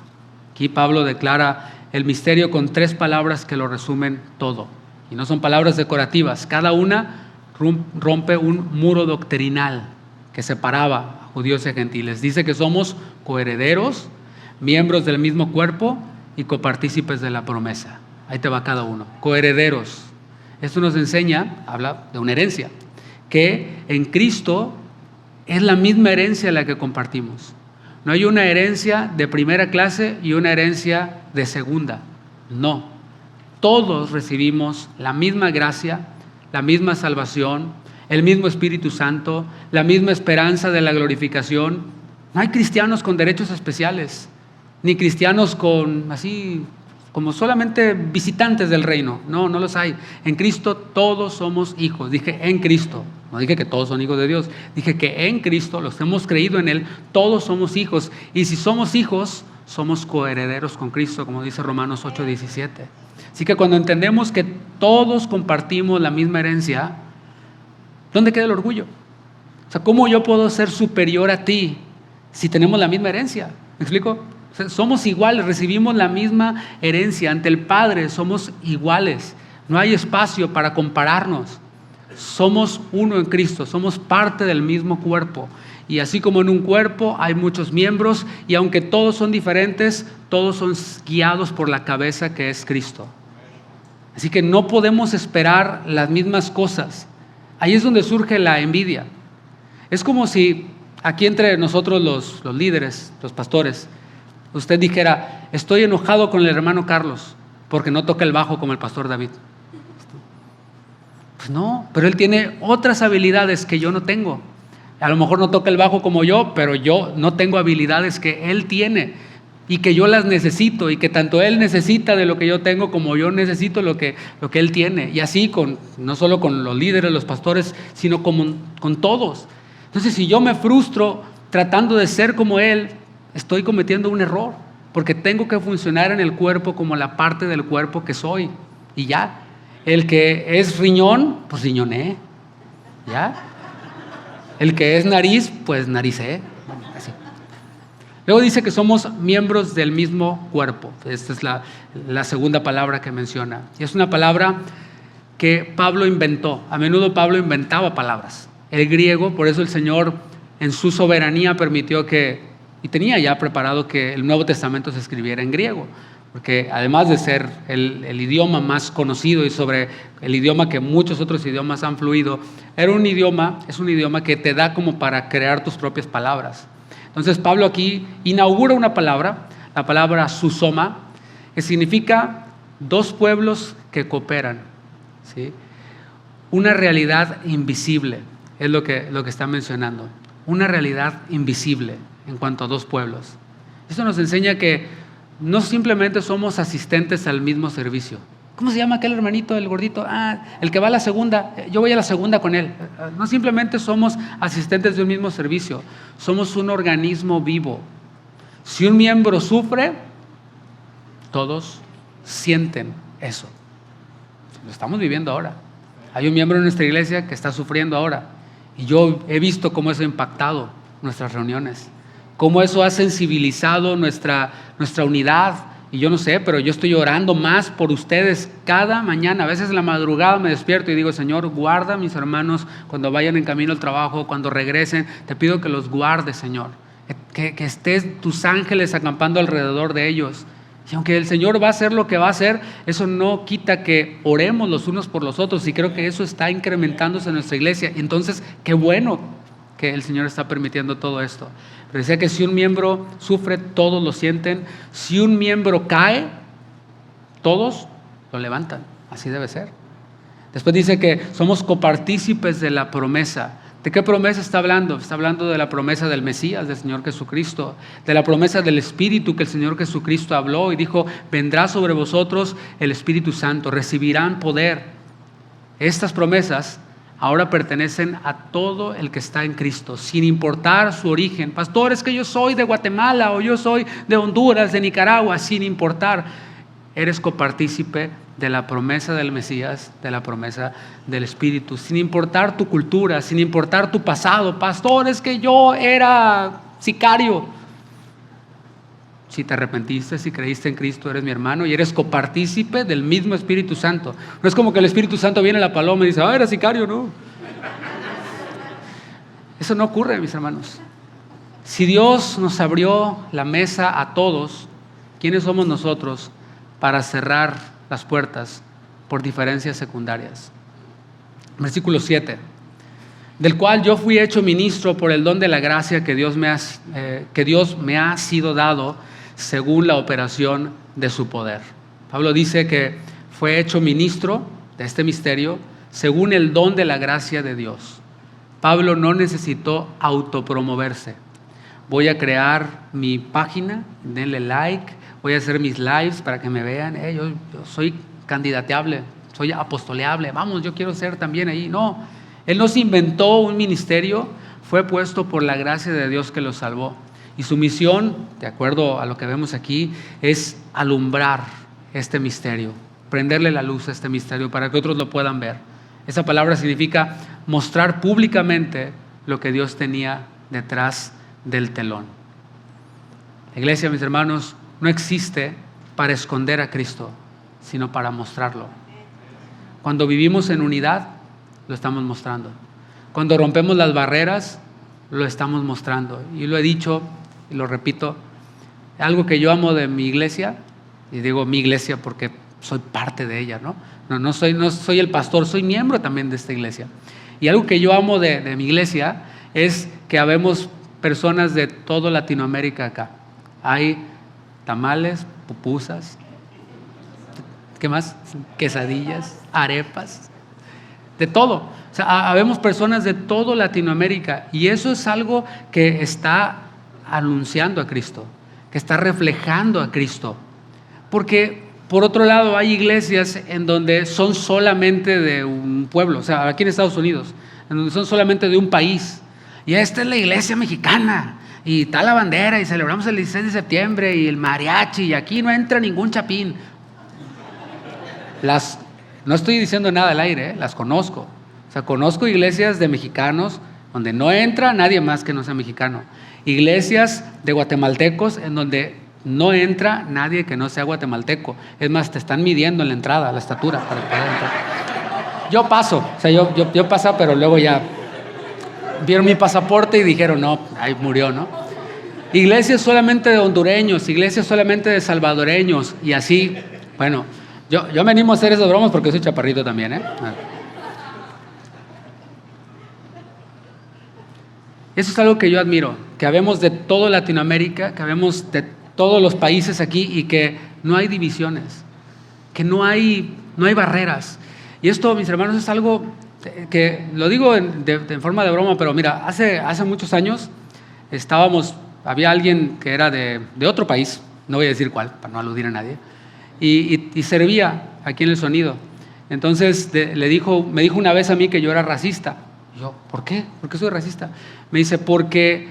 Aquí Pablo declara el misterio con 3 palabras que lo resumen todo. Y no son palabras decorativas. Cada una rompe un muro doctrinal que separaba a judíos y a gentiles. Dice que somos coherederos, miembros del mismo cuerpo y copartícipes de la promesa. Ahí te va cada uno. Coherederos. Esto nos enseña, habla de una herencia, que en Cristo es la misma herencia la que compartimos. No hay una herencia de primera clase y una herencia de segunda. No. Todos recibimos la misma gracia, la misma salvación, el mismo Espíritu Santo, la misma esperanza de la glorificación. No hay cristianos con derechos especiales, ni cristianos como solamente visitantes del reino. No los hay. En Cristo todos somos hijos. Dije en Cristo. No dije que todos son hijos de Dios. Dije que en Cristo, los que hemos creído en Él, todos somos hijos. Y si somos hijos, somos coherederos con Cristo, como dice Romanos 8:17. Así que cuando entendemos que todos compartimos la misma herencia, ¿dónde queda el orgullo? O sea, ¿cómo yo puedo ser superior a ti si tenemos la misma herencia? ¿Me explico? O sea, somos iguales, recibimos la misma herencia. Ante el Padre somos iguales. No hay espacio para compararnos. Somos uno en Cristo, somos parte del mismo cuerpo. Y así como en un cuerpo hay muchos miembros, y aunque todos son diferentes, todos son guiados por la cabeza que es Cristo. Así que no podemos esperar las mismas cosas. Ahí es donde surge la envidia. Es como si aquí entre nosotros los líderes, los pastores, usted dijera, estoy enojado con el hermano Carlos porque no toca el bajo como el pastor David. Pues no, pero él tiene otras habilidades que yo no tengo. A lo mejor no toca el bajo como yo, pero yo no tengo habilidades que él tiene y que yo las necesito, y que tanto él necesita de lo que yo tengo como yo necesito lo que él tiene. Y así no solo con los líderes, los pastores, sino con todos. Entonces, si yo me frustro tratando de ser como él, estoy cometiendo un error, porque tengo que funcionar en el cuerpo como la parte del cuerpo que soy. Y ya, el que es riñón, pues riñoné. ¿Ya? El que es nariz, pues naricé. Así. Luego dice que somos miembros del mismo cuerpo. Esta es la segunda palabra que menciona. Y es una palabra que Pablo inventó. A menudo Pablo inventaba palabras. El griego, por eso el Señor en su soberanía permitió y tenía ya preparado que el Nuevo Testamento se escribiera en griego. Porque además de ser el idioma más conocido y sobre el idioma que muchos otros idiomas han fluido, es un idioma que te da como para crear tus propias palabras. Entonces Pablo aquí inaugura una palabra, la palabra susoma, que significa 2 pueblos que cooperan, ¿sí? Una realidad invisible, es lo que está mencionando. Una realidad invisible en cuanto a 2 pueblos. Esto nos enseña que no simplemente somos asistentes al mismo servicio. ¿Cómo se llama aquel hermanito, el gordito? El que va a la segunda, yo voy a la segunda con él. No simplemente somos asistentes de un mismo servicio, somos un organismo vivo. Si un miembro sufre, todos sienten eso. Lo estamos viviendo ahora. Hay un miembro de nuestra iglesia que está sufriendo ahora. Y yo he visto cómo eso ha impactado nuestras reuniones, cómo eso ha sensibilizado nuestra unidad. Y yo no sé, pero yo estoy orando más por ustedes cada mañana. A veces en la madrugada me despierto y digo, Señor, guarda a mis hermanos cuando vayan en camino al trabajo, cuando regresen. Te pido que los guardes, Señor. Que estés tus ángeles acampando alrededor de ellos. Y aunque el Señor va a hacer lo que va a hacer, eso no quita que oremos los unos por los otros. Y creo que eso está incrementándose en nuestra iglesia. Entonces, qué bueno que el Señor está permitiendo todo esto. Pero decía que si un miembro sufre, todos lo sienten. Si un miembro cae, todos lo levantan. Así debe ser. Después dice que somos copartícipes de la promesa. ¿De qué promesa está hablando? Está hablando de la promesa del Mesías, del Señor Jesucristo, de la promesa del Espíritu que el Señor Jesucristo habló y dijo, vendrá sobre vosotros el Espíritu Santo, recibirán poder. Estas promesas ahora pertenecen a todo el que está en Cristo, sin importar su origen. Pastor, es que yo soy de Guatemala o yo soy de Honduras, de Nicaragua, sin importar. Eres copartícipe de la promesa del Mesías, de la promesa del Espíritu, sin importar tu cultura, sin importar tu pasado. Pastor, es que yo era sicario. Si te arrepentiste, si creíste en Cristo, eres mi hermano y eres copartícipe del mismo Espíritu Santo. No es como que el Espíritu Santo viene a la paloma y dice, era sicario, no. Eso no ocurre, mis hermanos. Si Dios nos abrió la mesa a todos, ¿quiénes somos nosotros para cerrar las puertas por diferencias secundarias? Versículo 7. Del cual yo fui hecho ministro por el don de la gracia que Dios me ha sido dado según la operación de su poder. Pablo dice que fue hecho ministro de este misterio según el don de la gracia de Dios. Pablo no necesitó autopromoverse. Voy a crear mi página, denle like, voy a hacer mis lives para que me vean. Yo soy candidateable, soy apostoleable, vamos, yo quiero ser también ahí. No, él no se inventó un ministerio, fue puesto por la gracia de Dios que lo salvó. Y su misión, de acuerdo a lo que vemos aquí, es alumbrar este misterio, prenderle la luz a este misterio para que otros lo puedan ver. Esa palabra significa mostrar públicamente lo que Dios tenía detrás del telón. La iglesia, mis hermanos, no existe para esconder a Cristo, sino para mostrarlo. Cuando vivimos en unidad, lo estamos mostrando. Cuando rompemos las barreras, lo estamos mostrando. Y lo he dicho y lo repito, algo que yo amo de mi iglesia, y digo mi iglesia porque soy parte de ella, no soy el pastor, soy miembro también de esta iglesia. Y algo que yo amo de mi iglesia es que habemos personas de toda Latinoamérica acá. Hay tamales, pupusas, ¿qué más? Quesadillas, arepas, de todo. O sea, habemos personas de toda Latinoamérica y eso es algo que está anunciando a Cristo, que está reflejando a Cristo. Porque por otro lado hay iglesias en donde son solamente de un pueblo, o sea, aquí en Estados Unidos, en donde son solamente de un país. Y esta es la iglesia mexicana y está la bandera y celebramos el 16 de septiembre y el mariachi y aquí no entra ningún chapín. No estoy diciendo nada al aire, las conozco. O sea, conozco iglesias de mexicanos donde no entra nadie más que no sea mexicano. Iglesias de guatemaltecos en donde no entra nadie que no sea guatemalteco. Es más, te están midiendo en la entrada, la estatura para poder entrar. Yo paso, o sea, yo paso, pero luego ya vieron mi pasaporte y dijeron, no, ahí murió, ¿no? Iglesias solamente de hondureños, iglesias solamente de salvadoreños y así. Bueno, yo me animo a hacer esas bromas porque soy chaparrito también, ¿eh? Eso es algo que yo admiro, que habemos de toda Latinoamérica, que habemos de todos los países aquí y que no hay divisiones, que no hay barreras. Y esto, mis hermanos, es algo que lo digo en forma de broma, pero mira, hace muchos años había alguien que era de otro país, no voy a decir cuál, para no aludir a nadie, y servía aquí en el sonido. Entonces me dijo una vez a mí que yo era racista. Yo, ¿por qué? ¿Por qué soy racista? Me dice, porque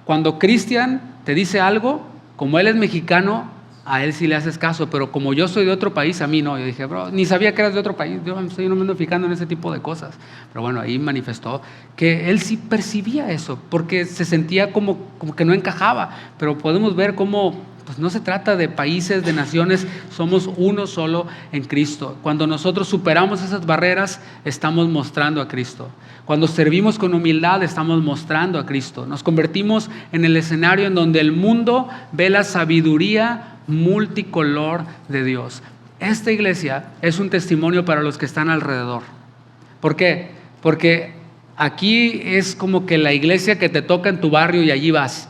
cuando Cristian te dice algo, como él es mexicano, a él sí le haces caso, pero como yo soy de otro país, a mí no. Yo dije, bro, ni sabía que eras de otro país, yo no me ando fijando en ese tipo de cosas. Pero bueno, ahí manifestó que él sí percibía eso, porque se sentía como que no encajaba. Pero podemos ver cómo pues no se trata de países, de naciones, somos uno solo en Cristo. Cuando nosotros superamos esas barreras, estamos mostrando a Cristo. Cuando servimos con humildad, estamos mostrando a Cristo. Nos convertimos en el escenario en donde el mundo ve la sabiduría multicolor de Dios. Esta iglesia es un testimonio para los que están alrededor. ¿Por qué? Porque aquí es como que la iglesia que te toca en tu barrio y allí vas.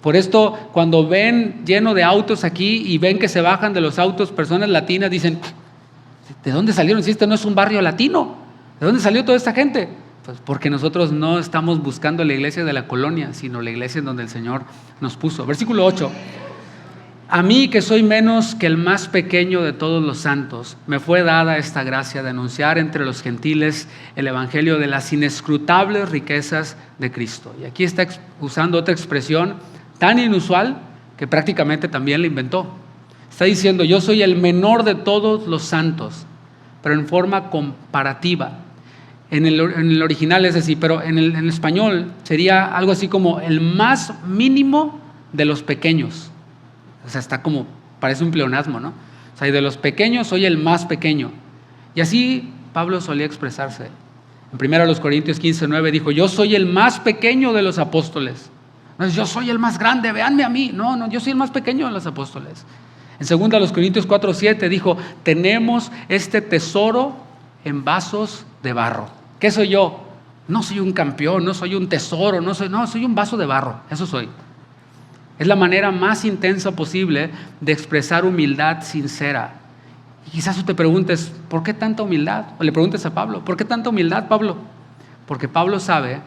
Por esto, cuando ven lleno de autos aquí y ven que se bajan de los autos personas latinas, dicen, ¿de dónde salieron? Si este no es un barrio latino, ¿de dónde salió toda esta gente? Pues porque nosotros no estamos buscando la iglesia de la colonia, sino la iglesia en donde el Señor nos puso. Versículo 8. A mí, que soy menos que el más pequeño de todos los santos, me fue dada esta gracia de anunciar entre los gentiles el evangelio de las inescrutables riquezas de Cristo. Y aquí está usando otra expresión tan inusual que prácticamente también la inventó. Está diciendo, yo soy el menor de todos los santos, pero en forma comparativa. En el original es así, pero en el español sería algo así como el más mínimo de los pequeños. O sea, está como, parece un pleonasmo, ¿no? O sea, y de los pequeños soy el más pequeño. Y así Pablo solía expresarse. En 1 Corintios 15:9 dijo, yo soy el más pequeño de los apóstoles. No es, yo soy el más grande, véanme a mí. No, yo soy el más pequeño de los apóstoles. En 2 Corintios 4:7 dijo, tenemos este tesoro en vasos de barro. ¿Qué soy yo? No soy un campeón, no soy un tesoro, soy un vaso de barro, eso soy. Es la manera más intensa posible de expresar humildad sincera. Y quizás tú te preguntes, ¿por qué tanta humildad? O le preguntes a Pablo, ¿por qué tanta humildad, Pablo? Porque Pablo sabe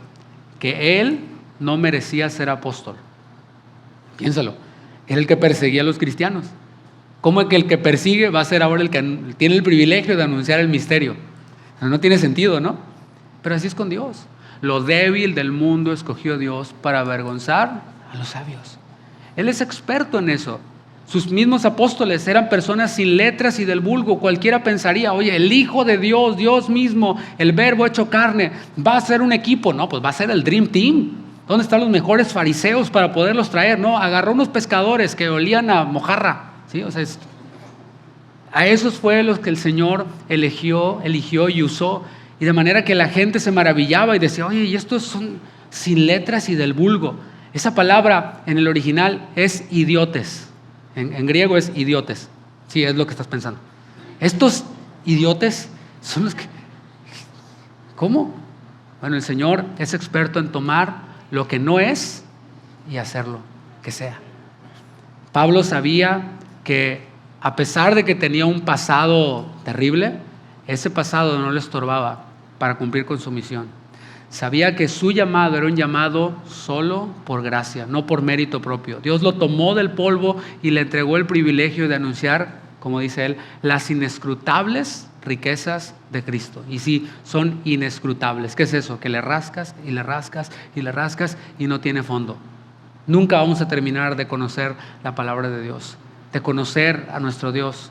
que él no merecía ser apóstol. Piénsalo, era el que perseguía a los cristianos. ¿Cómo es que el que persigue va a ser ahora el que tiene el privilegio de anunciar el misterio? No tiene sentido, ¿no? Pero así es con Dios. Lo débil del mundo escogió Dios para avergonzar a los sabios. Él es experto en eso. Sus mismos apóstoles eran personas sin letras y del vulgo. Cualquiera pensaría, oye, el Hijo de Dios, Dios mismo, el Verbo hecho carne, va a ser un equipo. No, pues va a ser el Dream Team. ¿Dónde están los mejores fariseos para poderlos traer? No, agarró unos pescadores que olían a mojarra. ¿Sí? O sea, a esos fue los que el Señor eligió y usó. Y de manera que la gente se maravillaba y decía, oye, y estos son sin letras y del vulgo. Esa palabra en el original es idiotes. En griego es idiotes. Sí, es lo que estás pensando. Estos idiotes son los que... ¿Cómo? Bueno, el Señor es experto en tomar lo que no es y hacerlo que sea. Pablo sabía que a pesar de que tenía un pasado terrible, ese pasado no le estorbaba para cumplir con su misión. Sabía que su llamado era un llamado solo por gracia, no por mérito propio. Dios lo tomó del polvo y le entregó el privilegio de anunciar, como dice él, las inescrutables riquezas de Cristo. Y sí, son inescrutables. ¿Qué es eso? Que le rascas y le rascas y le rascas y no tiene fondo. Nunca vamos a terminar de conocer la palabra de Dios, de conocer a nuestro Dios.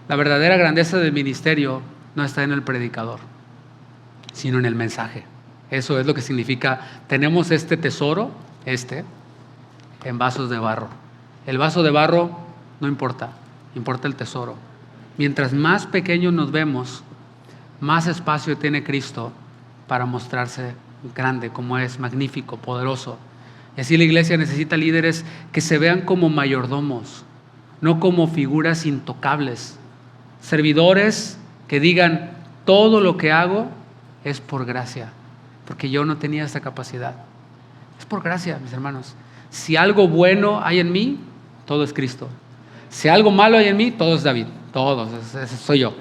La verdadera grandeza del ministerio no está en el predicador, sino en el mensaje. Eso es lo que significa, tenemos este tesoro, en vasos de barro. El vaso de barro no importa, importa el tesoro. Mientras más pequeños nos vemos, más espacio tiene Cristo para mostrarse grande, como es, magnífico, poderoso. Y así la iglesia necesita líderes que se vean como mayordomos, no como figuras intocables. Servidores que digan, todo lo que hago es por gracia, porque yo no tenía esta capacidad. Es por gracia, mis hermanos. Si algo bueno hay en mí, todo es Cristo. Si algo malo hay en mí, todo es David. Todo, ese soy yo.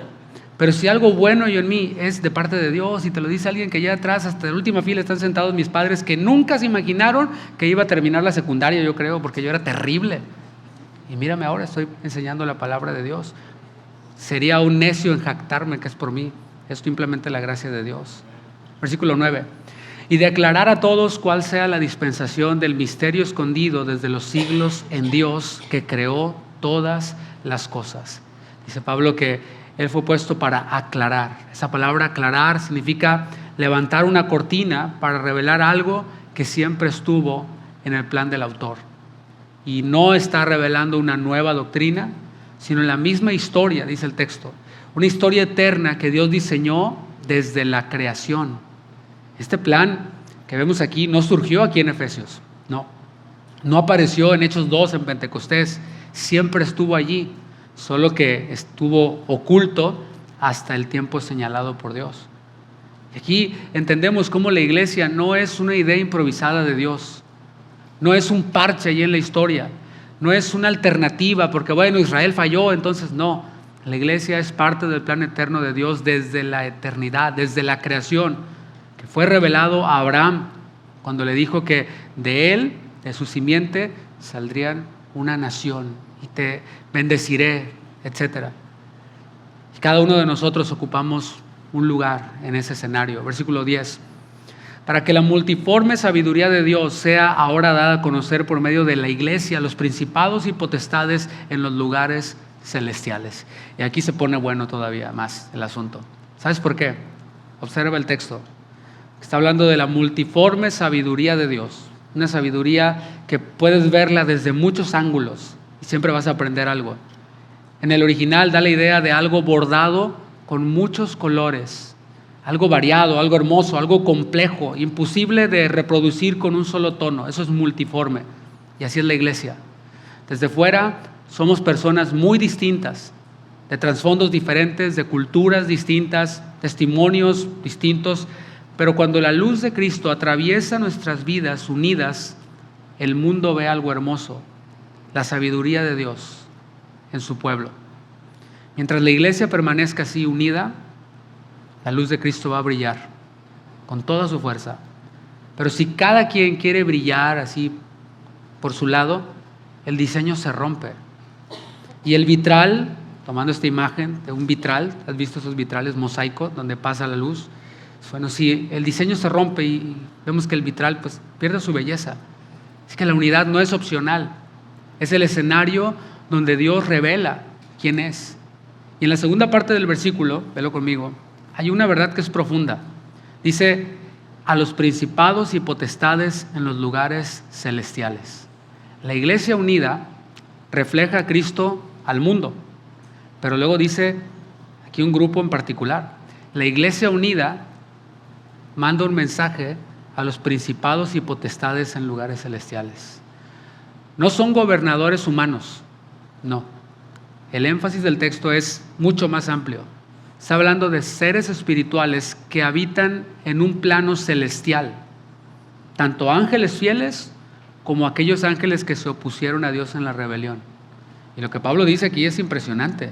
Pero si algo bueno hay en mí es de parte de Dios, y te lo dice alguien que ya atrás, hasta la última fila están sentados mis padres, que nunca se imaginaron que iba a terminar la secundaria, yo creo, porque yo era terrible. Y mírame ahora, estoy enseñando la palabra de Dios. Sería un necio en jactarme que es por mí. Es simplemente la gracia de Dios. Versículo 9. Y declarar a todos cuál sea la dispensación del misterio escondido desde los siglos en Dios que creó todas las cosas. Dice Pablo que Él fue puesto para aclarar. Esa palabra aclarar significa levantar una cortina para revelar algo que siempre estuvo en el plan del autor. Y no está revelando una nueva doctrina, sino la misma historia, dice el texto. Una historia eterna que Dios diseñó desde la creación. Este plan que vemos aquí no surgió aquí en Efesios, no apareció en Hechos 2 en Pentecostés, siempre estuvo allí, solo que estuvo oculto hasta el tiempo señalado por Dios. Aquí entendemos cómo la iglesia no es una idea improvisada de Dios, no es un parche allí en la historia, no es una alternativa porque bueno, Israel falló, entonces no. La iglesia es parte del plan eterno de Dios desde la eternidad, desde la creación, que fue revelado a Abraham cuando le dijo que de él, de su simiente, saldrían una nación y te bendeciré, etc. Y cada uno de nosotros ocupamos un lugar en ese escenario. Versículo 10. Para que la multiforme sabiduría de Dios sea ahora dada a conocer por medio de la iglesia, los principados y potestades en los lugares celestiales. Y aquí se pone bueno todavía más el asunto. ¿Sabes por qué? Observa el texto. Está hablando de la multiforme sabiduría de Dios. Una sabiduría que puedes verla desde muchos ángulos y siempre vas a aprender algo. En el original da la idea de algo bordado con muchos colores, algo variado, algo hermoso, algo complejo, imposible de reproducir con un solo tono. Eso es multiforme. Y así es la iglesia. Desde fuera somos personas muy distintas, de trasfondos diferentes, de culturas distintas, testimonios distintos, pero cuando la luz de Cristo atraviesa nuestras vidas unidas, el mundo ve algo hermoso, la sabiduría de Dios en su pueblo. Mientras la iglesia permanezca así unida, la luz de Cristo va a brillar con toda su fuerza. Pero si cada quien quiere brillar así por su lado, el diseño se rompe. Y el vitral, tomando esta imagen de un vitral, ¿has visto esos vitrales mosaico donde pasa la luz? Bueno, si el diseño se rompe y vemos que el vitral pues pierde su belleza. Es que la unidad no es opcional, es el escenario donde Dios revela quién es. Y en la segunda parte del versículo, velo conmigo, hay una verdad que es profunda. Dice, a los principados y potestades en los lugares celestiales. La iglesia unida refleja a Cristo al mundo, pero luego dice, aquí un grupo en particular, la iglesia unida manda un mensaje a los principados y potestades en lugares celestiales. No son gobernadores humanos, no. El énfasis del texto es mucho más amplio. Está hablando de seres espirituales que habitan en un plano celestial, tanto ángeles fieles como aquellos ángeles que se opusieron a Dios en la rebelión. Y lo que Pablo dice aquí es impresionante.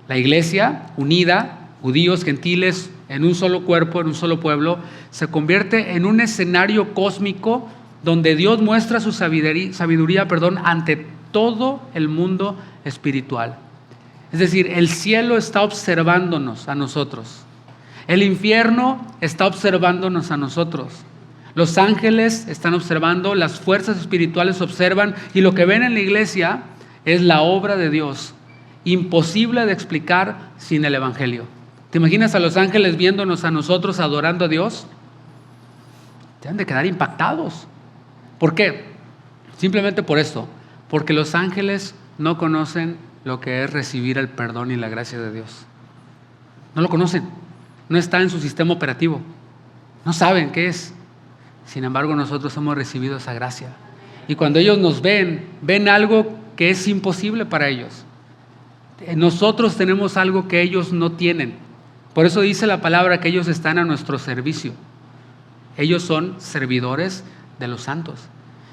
La iglesia unida, judíos, gentiles, en un solo cuerpo, en un solo pueblo, se convierte en un escenario cósmico donde Dios muestra su sabiduría, ante todo el mundo espiritual. Es decir, el cielo está observándonos a nosotros. El infierno está observándonos a nosotros. Los ángeles están observando, las fuerzas espirituales observan, y lo que ven en la iglesia es la obra de Dios, imposible de explicar sin el evangelio. ¿Te imaginas a los ángeles viéndonos a nosotros adorando a Dios? Deben de quedar impactados. ¿Por qué? Simplemente por esto, porque los ángeles no conocen lo que es recibir el perdón y la gracia de Dios. No lo conocen, no está en su sistema operativo, no saben qué es. Sin embargo, nosotros hemos recibido esa gracia. Y cuando ellos nos ven algo que es imposible para ellos. Nosotros tenemos algo que ellos no tienen. Por eso dice la palabra que ellos están a nuestro servicio. Ellos son servidores de los santos.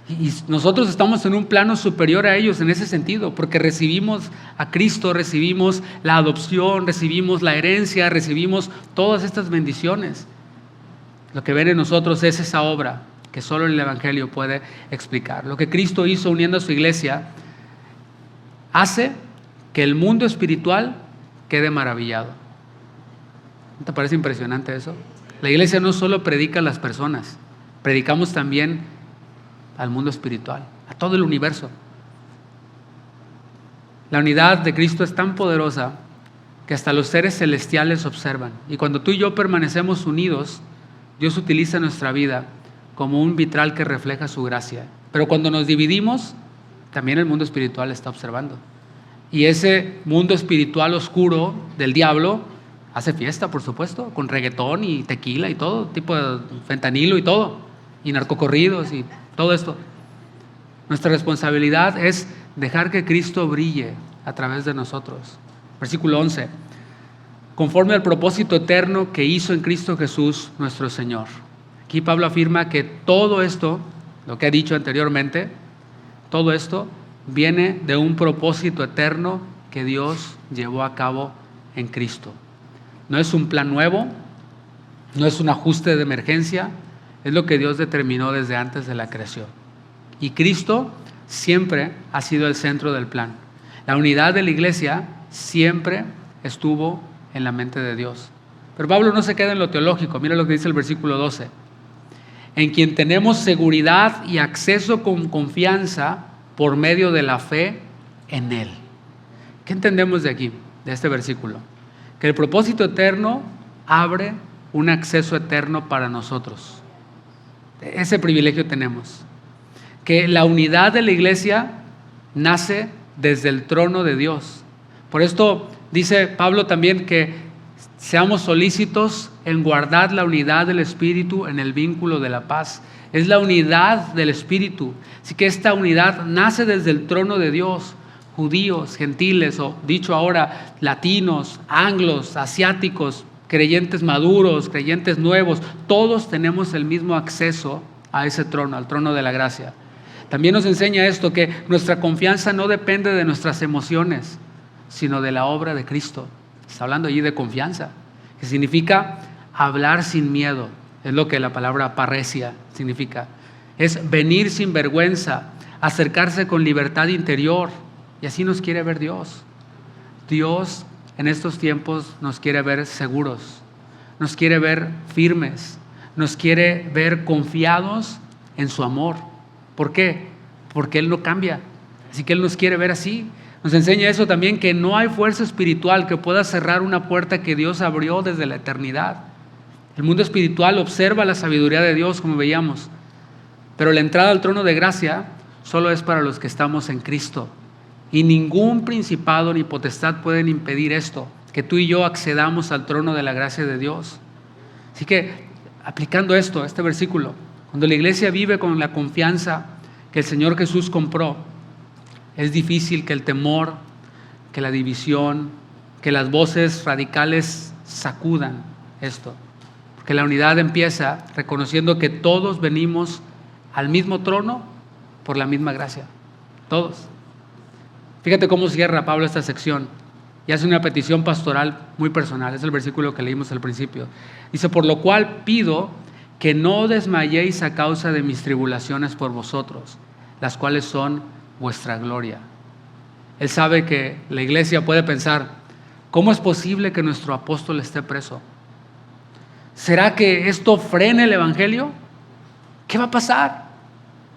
Y nosotros estamos en un plano superior a ellos en ese sentido, porque recibimos a Cristo, recibimos la adopción, recibimos la herencia, recibimos todas estas bendiciones. Lo que ven en nosotros es esa obra que solo el Evangelio puede explicar. Lo que Cristo hizo uniendo a su iglesia hace que el mundo espiritual quede maravillado. ¿No te parece impresionante eso? La iglesia no solo predica a las personas, predicamos también al mundo espiritual, a todo el universo. La unidad de Cristo es tan poderosa que hasta los seres celestiales observan. Y cuando tú y yo permanecemos unidos, Dios utiliza nuestra vida como un vitral que refleja su gracia. Pero cuando nos dividimos, también el mundo espiritual está observando. Y ese mundo espiritual oscuro del diablo hace fiesta, por supuesto, con reggaetón y tequila y todo, tipo de fentanilo y todo, y narcocorridos y todo esto. Nuestra responsabilidad es dejar que Cristo brille a través de nosotros. Versículo 11. Conforme al propósito eterno que hizo en Cristo Jesús nuestro Señor. Aquí Pablo afirma que todo esto, lo que ha dicho anteriormente, todo esto viene de un propósito eterno que Dios llevó a cabo en Cristo. No es un plan nuevo, no es un ajuste de emergencia, es lo que Dios determinó desde antes de la creación. Y Cristo siempre ha sido el centro del plan. La unidad de la iglesia siempre estuvo en la mente de Dios. Pero Pablo no se queda en lo teológico. Mira lo que dice el versículo 12. En quien tenemos seguridad y acceso con confianza por medio de la fe en Él. ¿Qué entendemos de aquí, de este versículo? Que el propósito eterno abre un acceso eterno para nosotros. Ese privilegio tenemos. Que la unidad de la iglesia nace desde el trono de Dios. Por esto dice Pablo también que seamos solícitos en guardar la unidad del Espíritu en el vínculo de la paz. Es la unidad del Espíritu. Así que esta unidad nace desde el trono de Dios. Judíos, gentiles, o dicho ahora, latinos, anglos, asiáticos, creyentes maduros, creyentes nuevos, todos tenemos el mismo acceso a ese trono, al trono de la gracia. También nos enseña esto, que nuestra confianza no depende de nuestras emociones, sino de la obra de Cristo. Está hablando allí de confianza, que significa hablar sin miedo. Es lo que la palabra parresia significa. Es venir sin vergüenza, acercarse con libertad interior. Y así nos quiere ver Dios. Dios en estos tiempos nos quiere ver seguros, nos quiere ver firmes, nos quiere ver confiados en su amor. ¿Por qué? Porque Él no cambia. Así que Él nos quiere ver así. Nos enseña eso también, que no hay fuerza espiritual que pueda cerrar una puerta que Dios abrió desde la eternidad. El mundo espiritual observa la sabiduría de Dios, como veíamos. Pero la entrada al trono de gracia solo es para los que estamos en Cristo. Y ningún principado ni potestad pueden impedir esto, que tú y yo accedamos al trono de la gracia de Dios. Así que, aplicando esto, este versículo, cuando la iglesia vive con la confianza que el Señor Jesús compró, es difícil que el temor, que la división, que las voces radicales sacudan esto. Porque la unidad empieza reconociendo que todos venimos al mismo trono por la misma gracia. Todos. Fíjate cómo cierra Pablo esta sección y hace una petición pastoral muy personal. Es el versículo que leímos al principio. Dice, por lo cual pido que no desmayéis a causa de mis tribulaciones por vosotros, las cuales son vuestra gloria. Él sabe que la iglesia puede pensar, ¿cómo es posible que nuestro apóstol esté preso? ¿Será que esto frene el evangelio? ¿Qué va a pasar?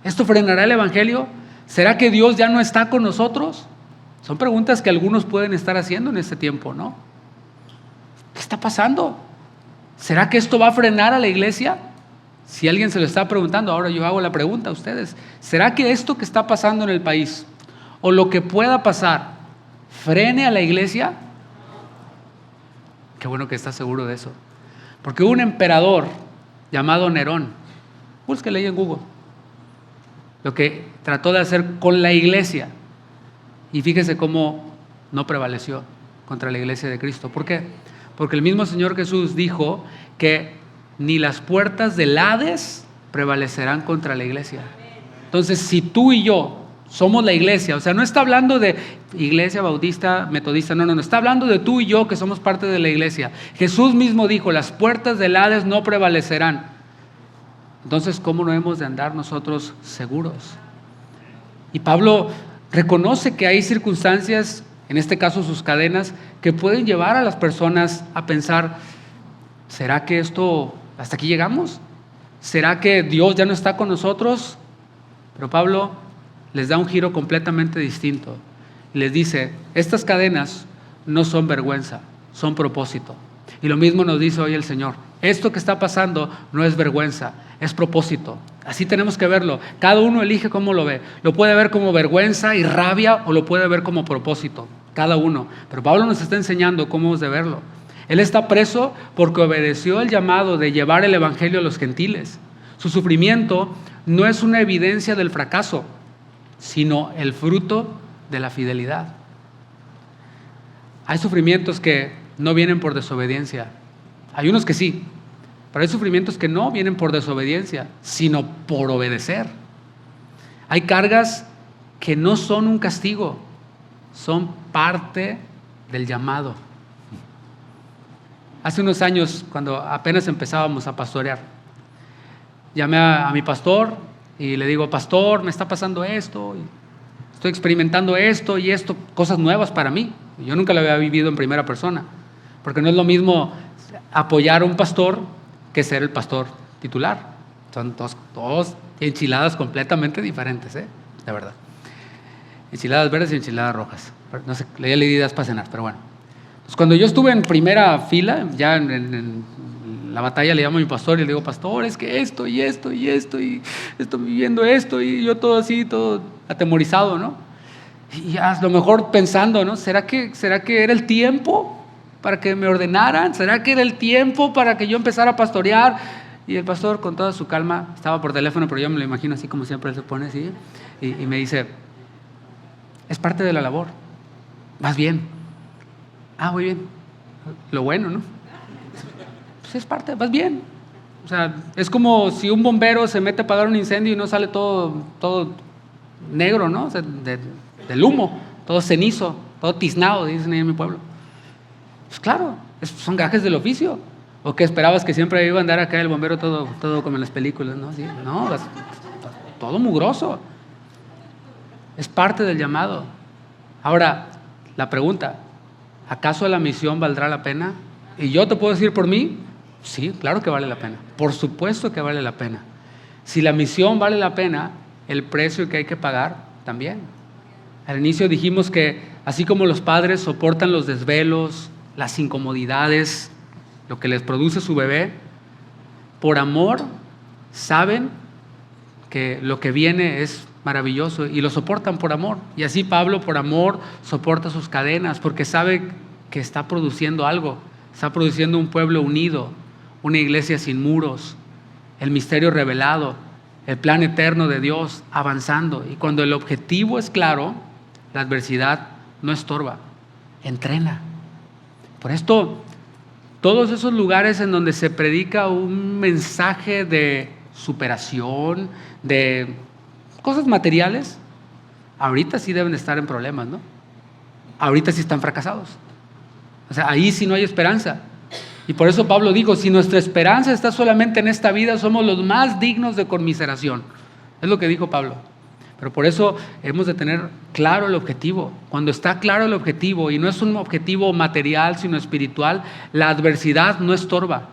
¿Esto frenará el evangelio? ¿Será que Dios ya no está con nosotros? Son preguntas que algunos pueden estar haciendo en este tiempo, ¿no? ¿Qué está pasando? ¿Será que esto va a frenar a la iglesia? Si alguien se lo está preguntando, ahora yo hago la pregunta a ustedes. ¿Será que esto que está pasando en el país o lo que pueda pasar frene a la iglesia? Qué bueno que estás seguro de eso. Porque un emperador llamado Nerón, búsquele ahí en Google, lo que trató de hacer con la iglesia. Y fíjese cómo no prevaleció contra la iglesia de Cristo. ¿Por qué? Porque el mismo Señor Jesús dijo que ni las puertas del Hades prevalecerán contra la iglesia. Entonces, si tú y yo somos la iglesia, o sea, no está hablando de iglesia bautista, metodista, no, está hablando de tú y yo que somos parte de la iglesia. Jesús mismo dijo, las puertas del Hades no prevalecerán. Entonces, ¿cómo no hemos de andar nosotros seguros? Y Pablo Reconoce que hay circunstancias, en este caso sus cadenas, que pueden llevar a las personas a pensar, ¿será que esto, hasta aquí llegamos? ¿Será que Dios ya no está con nosotros? Pero Pablo les da un giro completamente distinto. Les dice, estas cadenas no son vergüenza, son propósito. Y lo mismo nos dice hoy el Señor. Esto que está pasando no es vergüenza, es propósito. Así tenemos que verlo. Cada uno elige cómo lo ve. Lo puede ver como vergüenza y rabia o lo puede ver como propósito. Cada uno. Pero Pablo nos está enseñando cómo hemos de verlo. Él está preso porque obedeció el llamado de llevar el evangelio a los gentiles. Su sufrimiento no es una evidencia del fracaso, sino el fruto de la fidelidad. Hay sufrimientos que no vienen por desobediencia. Hay unos que sí, pero hay sufrimientos que no vienen por desobediencia, sino por obedecer. Hay cargas que no son un castigo, son parte del llamado. Hace unos años, cuando apenas empezábamos a pastorear, llamé a mi pastor y le digo, pastor, me está pasando esto, estoy experimentando esto y esto, cosas nuevas para mí. Yo nunca lo había vivido en primera persona, porque no es lo mismo apoyar a un pastor que ser el pastor titular. Son dos enchiladas completamente diferentes, de verdad. Enchiladas verdes y enchiladas rojas. No sé, le di ideas para cenar, pero bueno. Pues cuando yo estuve en primera fila, ya en la batalla le llamo a mi pastor y le digo, pastor, es que esto y esto y esto y estoy viviendo esto y yo todo así, todo atemorizado, ¿no? Y a lo mejor pensando, ¿no? ¿Será que era el tiempo para que me ordenaran? ¿Será que era el tiempo para que yo empezara a pastorear? Y el pastor con toda su calma, estaba por teléfono, pero yo me lo imagino así como siempre él se pone así, y me dice, es parte de la labor, vas bien. Ah, muy bien, lo bueno, ¿no? Pues es parte, vas bien. O sea, es como si un bombero se mete a apagar un incendio y no sale todo negro, ¿no? O sea, del humo, todo cenizo, todo tiznado, dicen ahí en mi pueblo. Pues claro, son gajes del oficio. ¿O qué esperabas, que siempre iba a andar acá el bombero todo como en las películas, ¿no? Sí, no, todo mugroso. Es parte del llamado. Ahora, la pregunta, ¿acaso la misión valdrá la pena? Y yo te puedo decir por mí, sí, claro que vale la pena. Por supuesto que vale la pena. Si la misión vale la pena, el precio que hay que pagar también. Al inicio dijimos que así como los padres soportan los desvelos, las incomodidades, lo que les produce su bebé, por amor saben que lo que viene es maravilloso y lo soportan por amor. Y así Pablo por amor soporta sus cadenas porque sabe que está produciendo algo, está produciendo un pueblo unido, una iglesia sin muros, el misterio revelado, el plan eterno de Dios avanzando. Y cuando el objetivo es claro, la adversidad no estorba, entrena. Por esto, todos esos lugares en donde se predica un mensaje de superación, de cosas materiales, ahorita sí deben estar en problemas, ¿no? Ahorita sí están fracasados. O sea, ahí sí no hay esperanza. Y por eso Pablo dijo, si nuestra esperanza está solamente en esta vida, somos los más dignos de conmiseración. Es lo que dijo Pablo. Pero por eso hemos de tener claro el objetivo. Cuando está claro el objetivo, y no es un objetivo material, sino espiritual, la adversidad no estorba,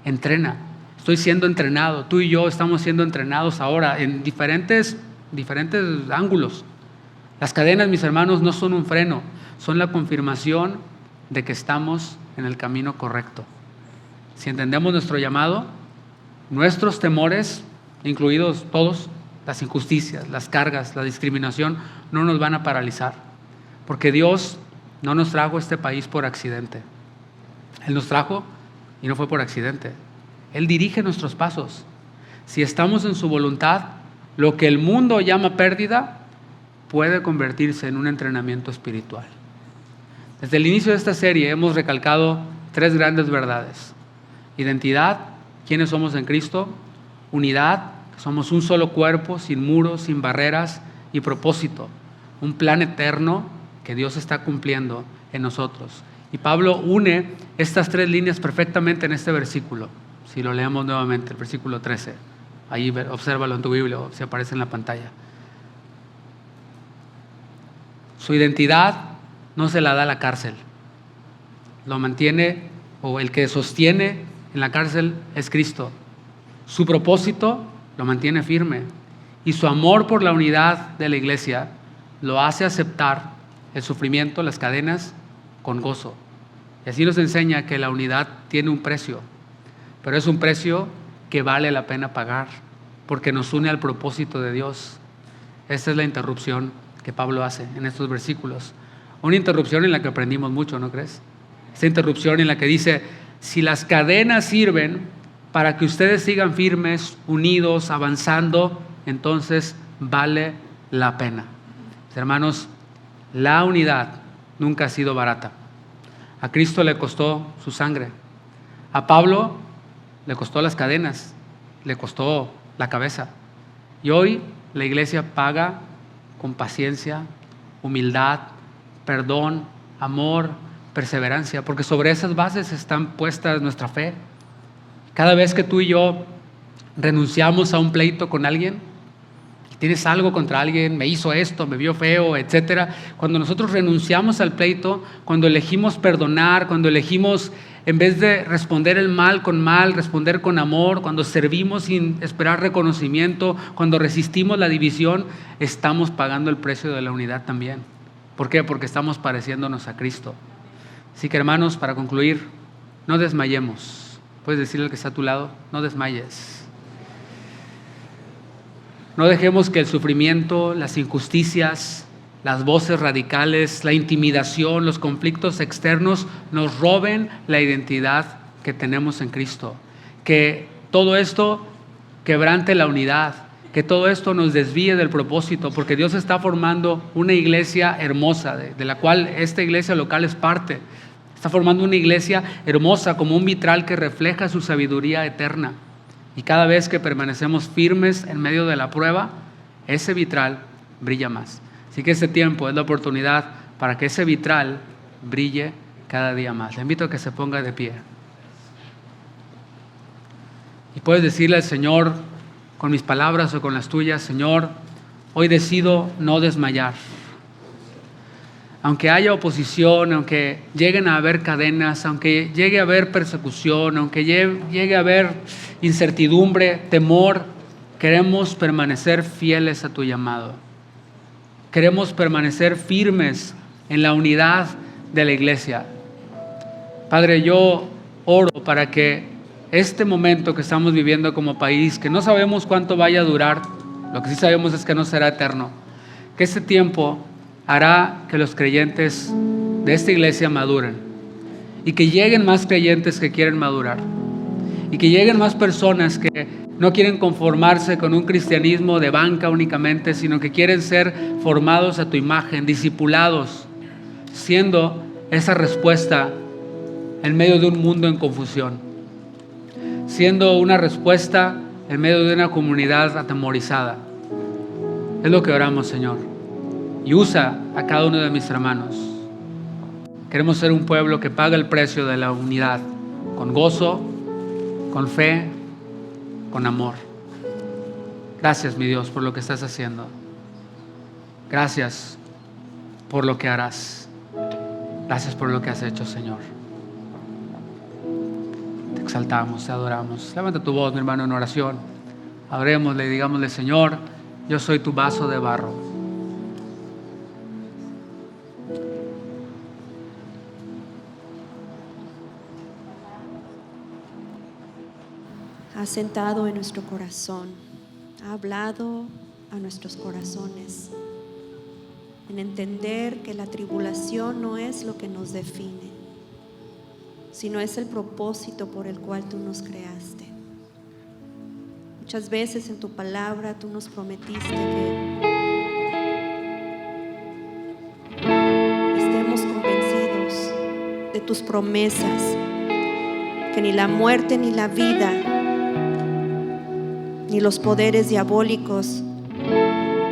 entrena. Estoy siendo entrenado, tú y yo estamos siendo entrenados ahora en diferentes ángulos. Las cadenas, mis hermanos, no son un freno, son la confirmación de que estamos en el camino correcto. Si entendemos nuestro llamado, nuestros temores, incluidos todos, las injusticias, las cargas, la discriminación, no nos van a paralizar, porque Dios no nos trajo a este país por accidente. Él nos trajo y no fue por accidente. Él dirige nuestros pasos. Si estamos en su voluntad, lo que el mundo llama pérdida puede convertirse en un entrenamiento espiritual. Desde el inicio de esta serie hemos recalcado 3 grandes verdades: identidad, quiénes somos en Cristo; unidad, somos un solo cuerpo, sin muros, sin barreras; y propósito, un plan eterno que Dios está cumpliendo en nosotros. Y Pablo une estas 3 líneas perfectamente en este versículo. Si lo leemos nuevamente, el versículo 13, ahí obsérvalo en tu Biblia, o si aparece en la pantalla. Su identidad no se la da la cárcel. Lo mantiene, o el que sostiene en la cárcel es Cristo. Su propósito lo mantiene firme. Y su amor por la unidad de la iglesia lo hace aceptar el sufrimiento, las cadenas, con gozo. Y así nos enseña que la unidad tiene un precio, pero es un precio que vale la pena pagar, porque nos une al propósito de Dios. Esta es la interrupción que Pablo hace en estos versículos. Una interrupción en la que aprendimos mucho, ¿no crees? Esta interrupción en la que dice, si las cadenas sirven para que ustedes sigan firmes, unidos, avanzando, entonces vale la pena. Hermanos, la unidad nunca ha sido barata. A Cristo le costó su sangre. A Pablo le costó las cadenas, le costó la cabeza. Y hoy la iglesia paga con paciencia, humildad, perdón, amor, perseverancia, porque sobre esas bases están puestas nuestra fe. Cada vez que tú y yo renunciamos a un pleito con alguien, tienes algo contra alguien, me hizo esto, me vio feo, etcétera. Cuando nosotros renunciamos al pleito, cuando elegimos perdonar, cuando elegimos, en vez de responder el mal, responder con amor, cuando servimos sin esperar reconocimiento, cuando resistimos la división, estamos pagando el precio de la unidad también. ¿Por qué? Porque estamos pareciéndonos a Cristo. Así que, hermanos, para concluir, no desmayemos. Puedes decirle al que está a tu lado, no desmayes. No dejemos que el sufrimiento, las injusticias, las voces radicales, la intimidación, los conflictos externos nos roben la identidad que tenemos en Cristo. Que todo esto quebrante la unidad, que todo esto nos desvíe del propósito, porque Dios está formando una iglesia hermosa, de la cual esta iglesia local es parte. Está formando una iglesia hermosa como un vitral que refleja su sabiduría eterna. Y cada vez que permanecemos firmes en medio de la prueba, ese vitral brilla más. Así que este tiempo es la oportunidad para que ese vitral brille cada día más. Le invito a que se ponga de pie. Y puedes decirle al Señor, con mis palabras o con las tuyas, Señor, hoy decido no desmayar. Aunque haya oposición, aunque lleguen a haber cadenas, aunque llegue a haber persecución, aunque llegue a haber incertidumbre, temor, queremos permanecer fieles a tu llamado. Queremos permanecer firmes en la unidad de la iglesia. Padre, yo oro para que este momento que estamos viviendo como país, que no sabemos cuánto vaya a durar, lo que sí sabemos es que no será eterno, que este tiempo hará que los creyentes de esta iglesia maduren y que lleguen más creyentes que quieren madurar y que lleguen más personas que no quieren conformarse con un cristianismo de banca únicamente, sino que quieren ser formados a tu imagen, discipulados, siendo esa respuesta en medio de un mundo en confusión, siendo una respuesta en medio de una comunidad atemorizada. Es lo que oramos, Señor. Y usa a cada uno de mis hermanos. Queremos ser un pueblo que paga el precio de la unidad, con gozo, con fe, con amor. Gracias, mi Dios, por lo que estás haciendo. Gracias por lo que harás. Gracias por lo que has hecho, Señor. Te exaltamos, te adoramos. Levanta tu voz, mi hermano, en oración. Abrémosle y digámosle, Señor, yo soy tu vaso de barro. Ha sentado en nuestro corazón, ha hablado a nuestros corazones, en entender que la tribulación no es lo que nos define, sino es el propósito por el cual tú nos creaste. Muchas veces en tu palabra tú nos prometiste que estemos convencidos de tus promesas, que ni la muerte ni la vida ni los poderes diabólicos,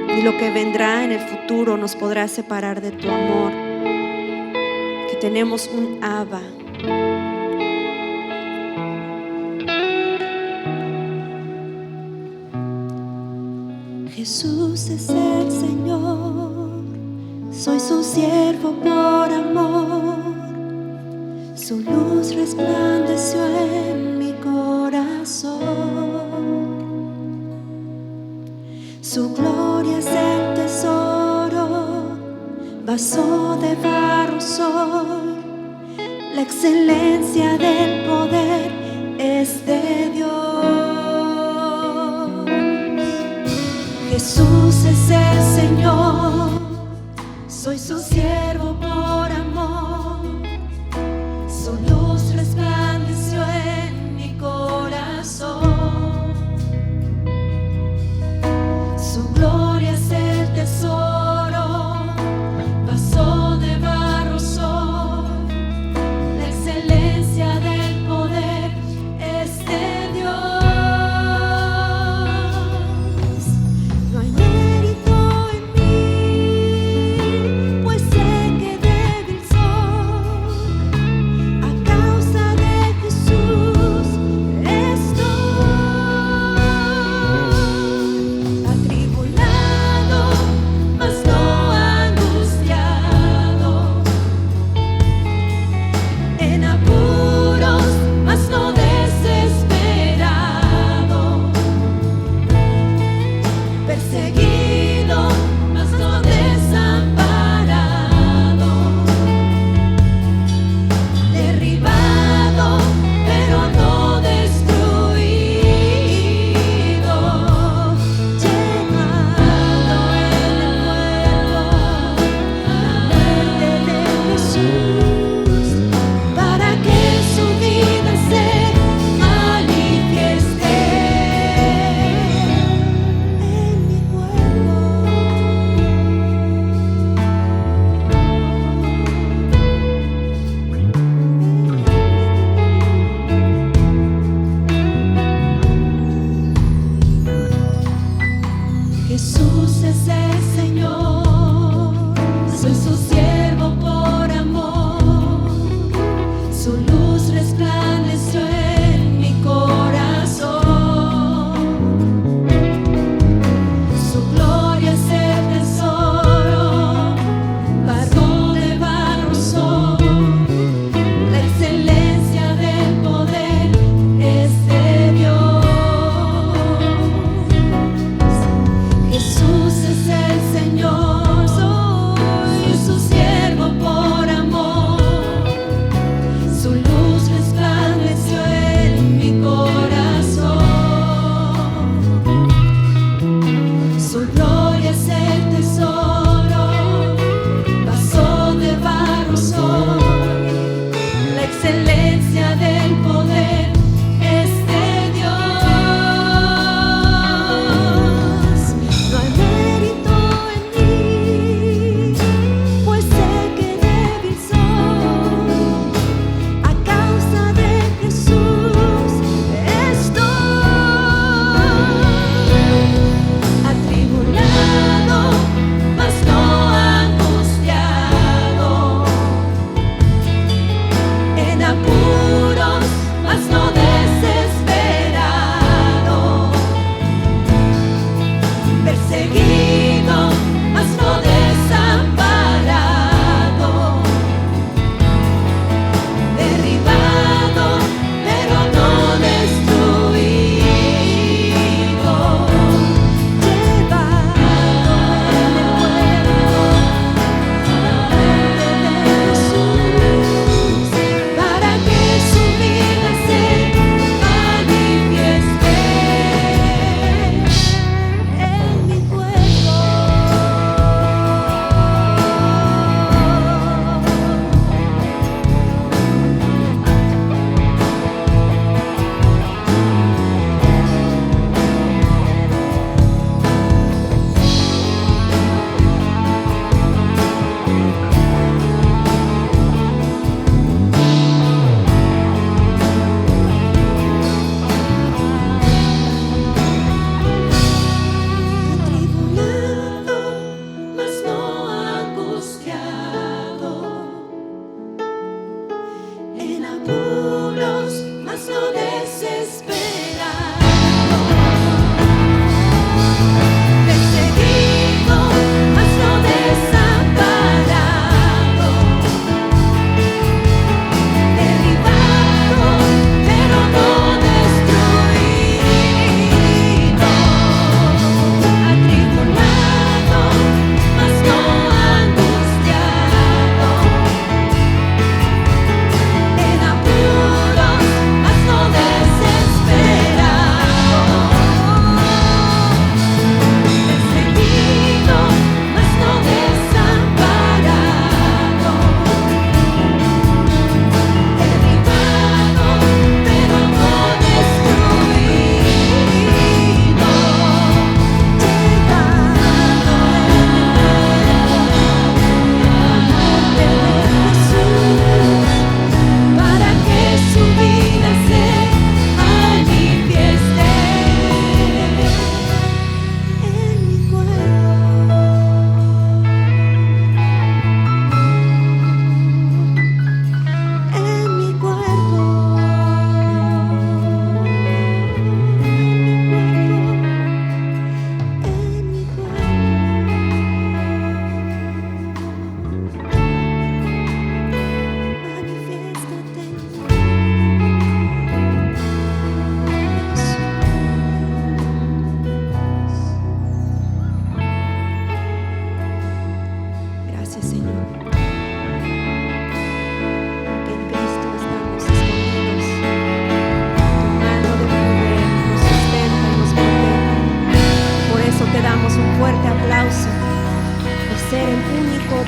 ni lo que vendrá en el futuro nos podrá separar de tu amor, que tenemos un Abba. Jesús es el Señor, Soy su siervo por amor, su luz resplandeció en mi corazón. Su gloria es el tesoro, vaso de barro soy, la excelencia del poder es de Dios. Jesús es el Señor, soy su siervo por amor, su luz resplandeció en mi corazón. Su gloria es el tesoro, vaso de barro soy, la excelencia del poder es de Dios. No hay mérito en mí, pues sé que débil soy, a causa de Jesús estoy. Atribulado, mas no angustiado, en apuros, mas no desesperado, perseguido, mas no desamparado, derribado, pero no destruido, llevado en el vuelo, la muerte de Jesús, para que su vida se manifieste en mi pueblo. Jesús es el Señor, soy su siervo por amor, su luz resplandeció en mi corazón. Su gloria es el tesoro, vaso de barro soy, la excelencia del poder es de Dios. Jesús es el Señor, soy su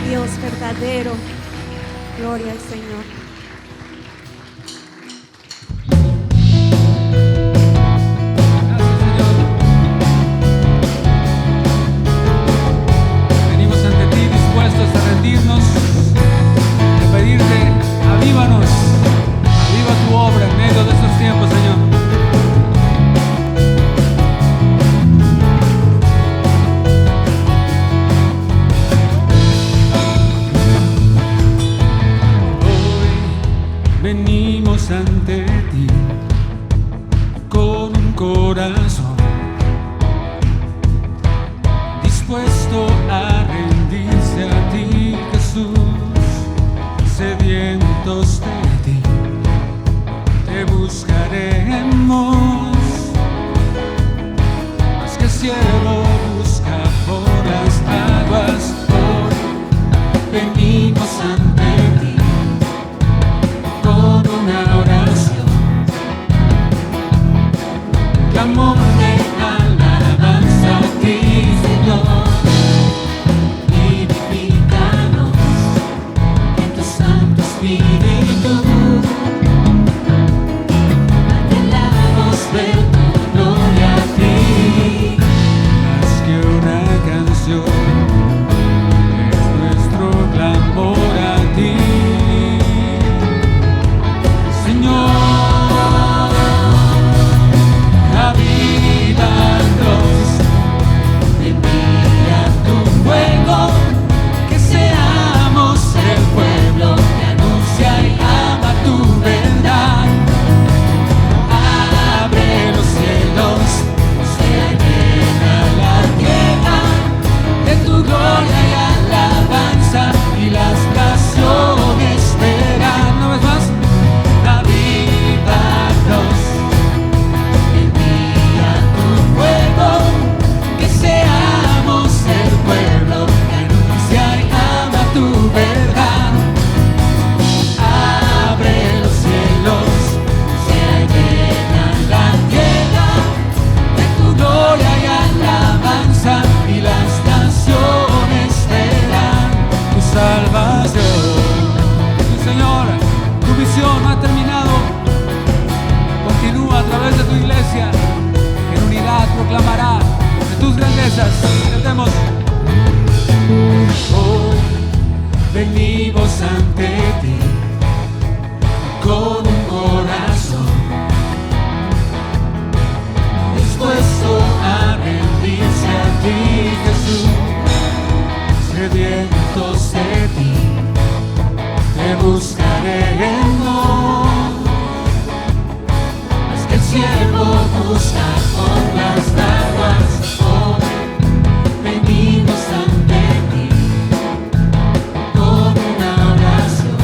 Dios verdadero. Gloria al Señor. Rendirnos, de pedirte, avívanos, aviva tu obra en medio de estos tiempos, Señor. Hoy venimos ante ti con un corazón dispuesto a rendirse a ti, Jesús, sedientos de ti, te buscaremos, más que el cielo busca por las aguas. Hoy venimos ante ti con una oración, clamor de alabanza a ti, Señor. Espíritu, anhelamos ver tu gloria a ti. Más que una canción, es nuestro clamor a ti, Señor. Avívanos, envía tu fuego, que seamos el pueblo que anuncia y ama tu verdad. Abre los cielos, se llena la tierra de tu gloria y alabanza, y las naciones verán. Una vez más, avívanos, envía tu fuego, que seamos el pueblo que anuncia y ama tu verdad. Abre los cielos, se llena la tierra de tu gloria y alabanza, y las naciones verán tu salvación. Sí, Señor, tu visión no ha terminado. Continúa a través de tu iglesia, que en unidad proclamará de tus grandezas. Cantemos. Hoy venimos ante ti con un corazón dispuesto a rendirse a ti, Jesús, sedientos de ti, te buscaremos, más que el cielo busca por las aguas. Hoy venimos ante ti con una oración,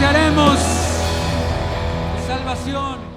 anunciaremos salvación.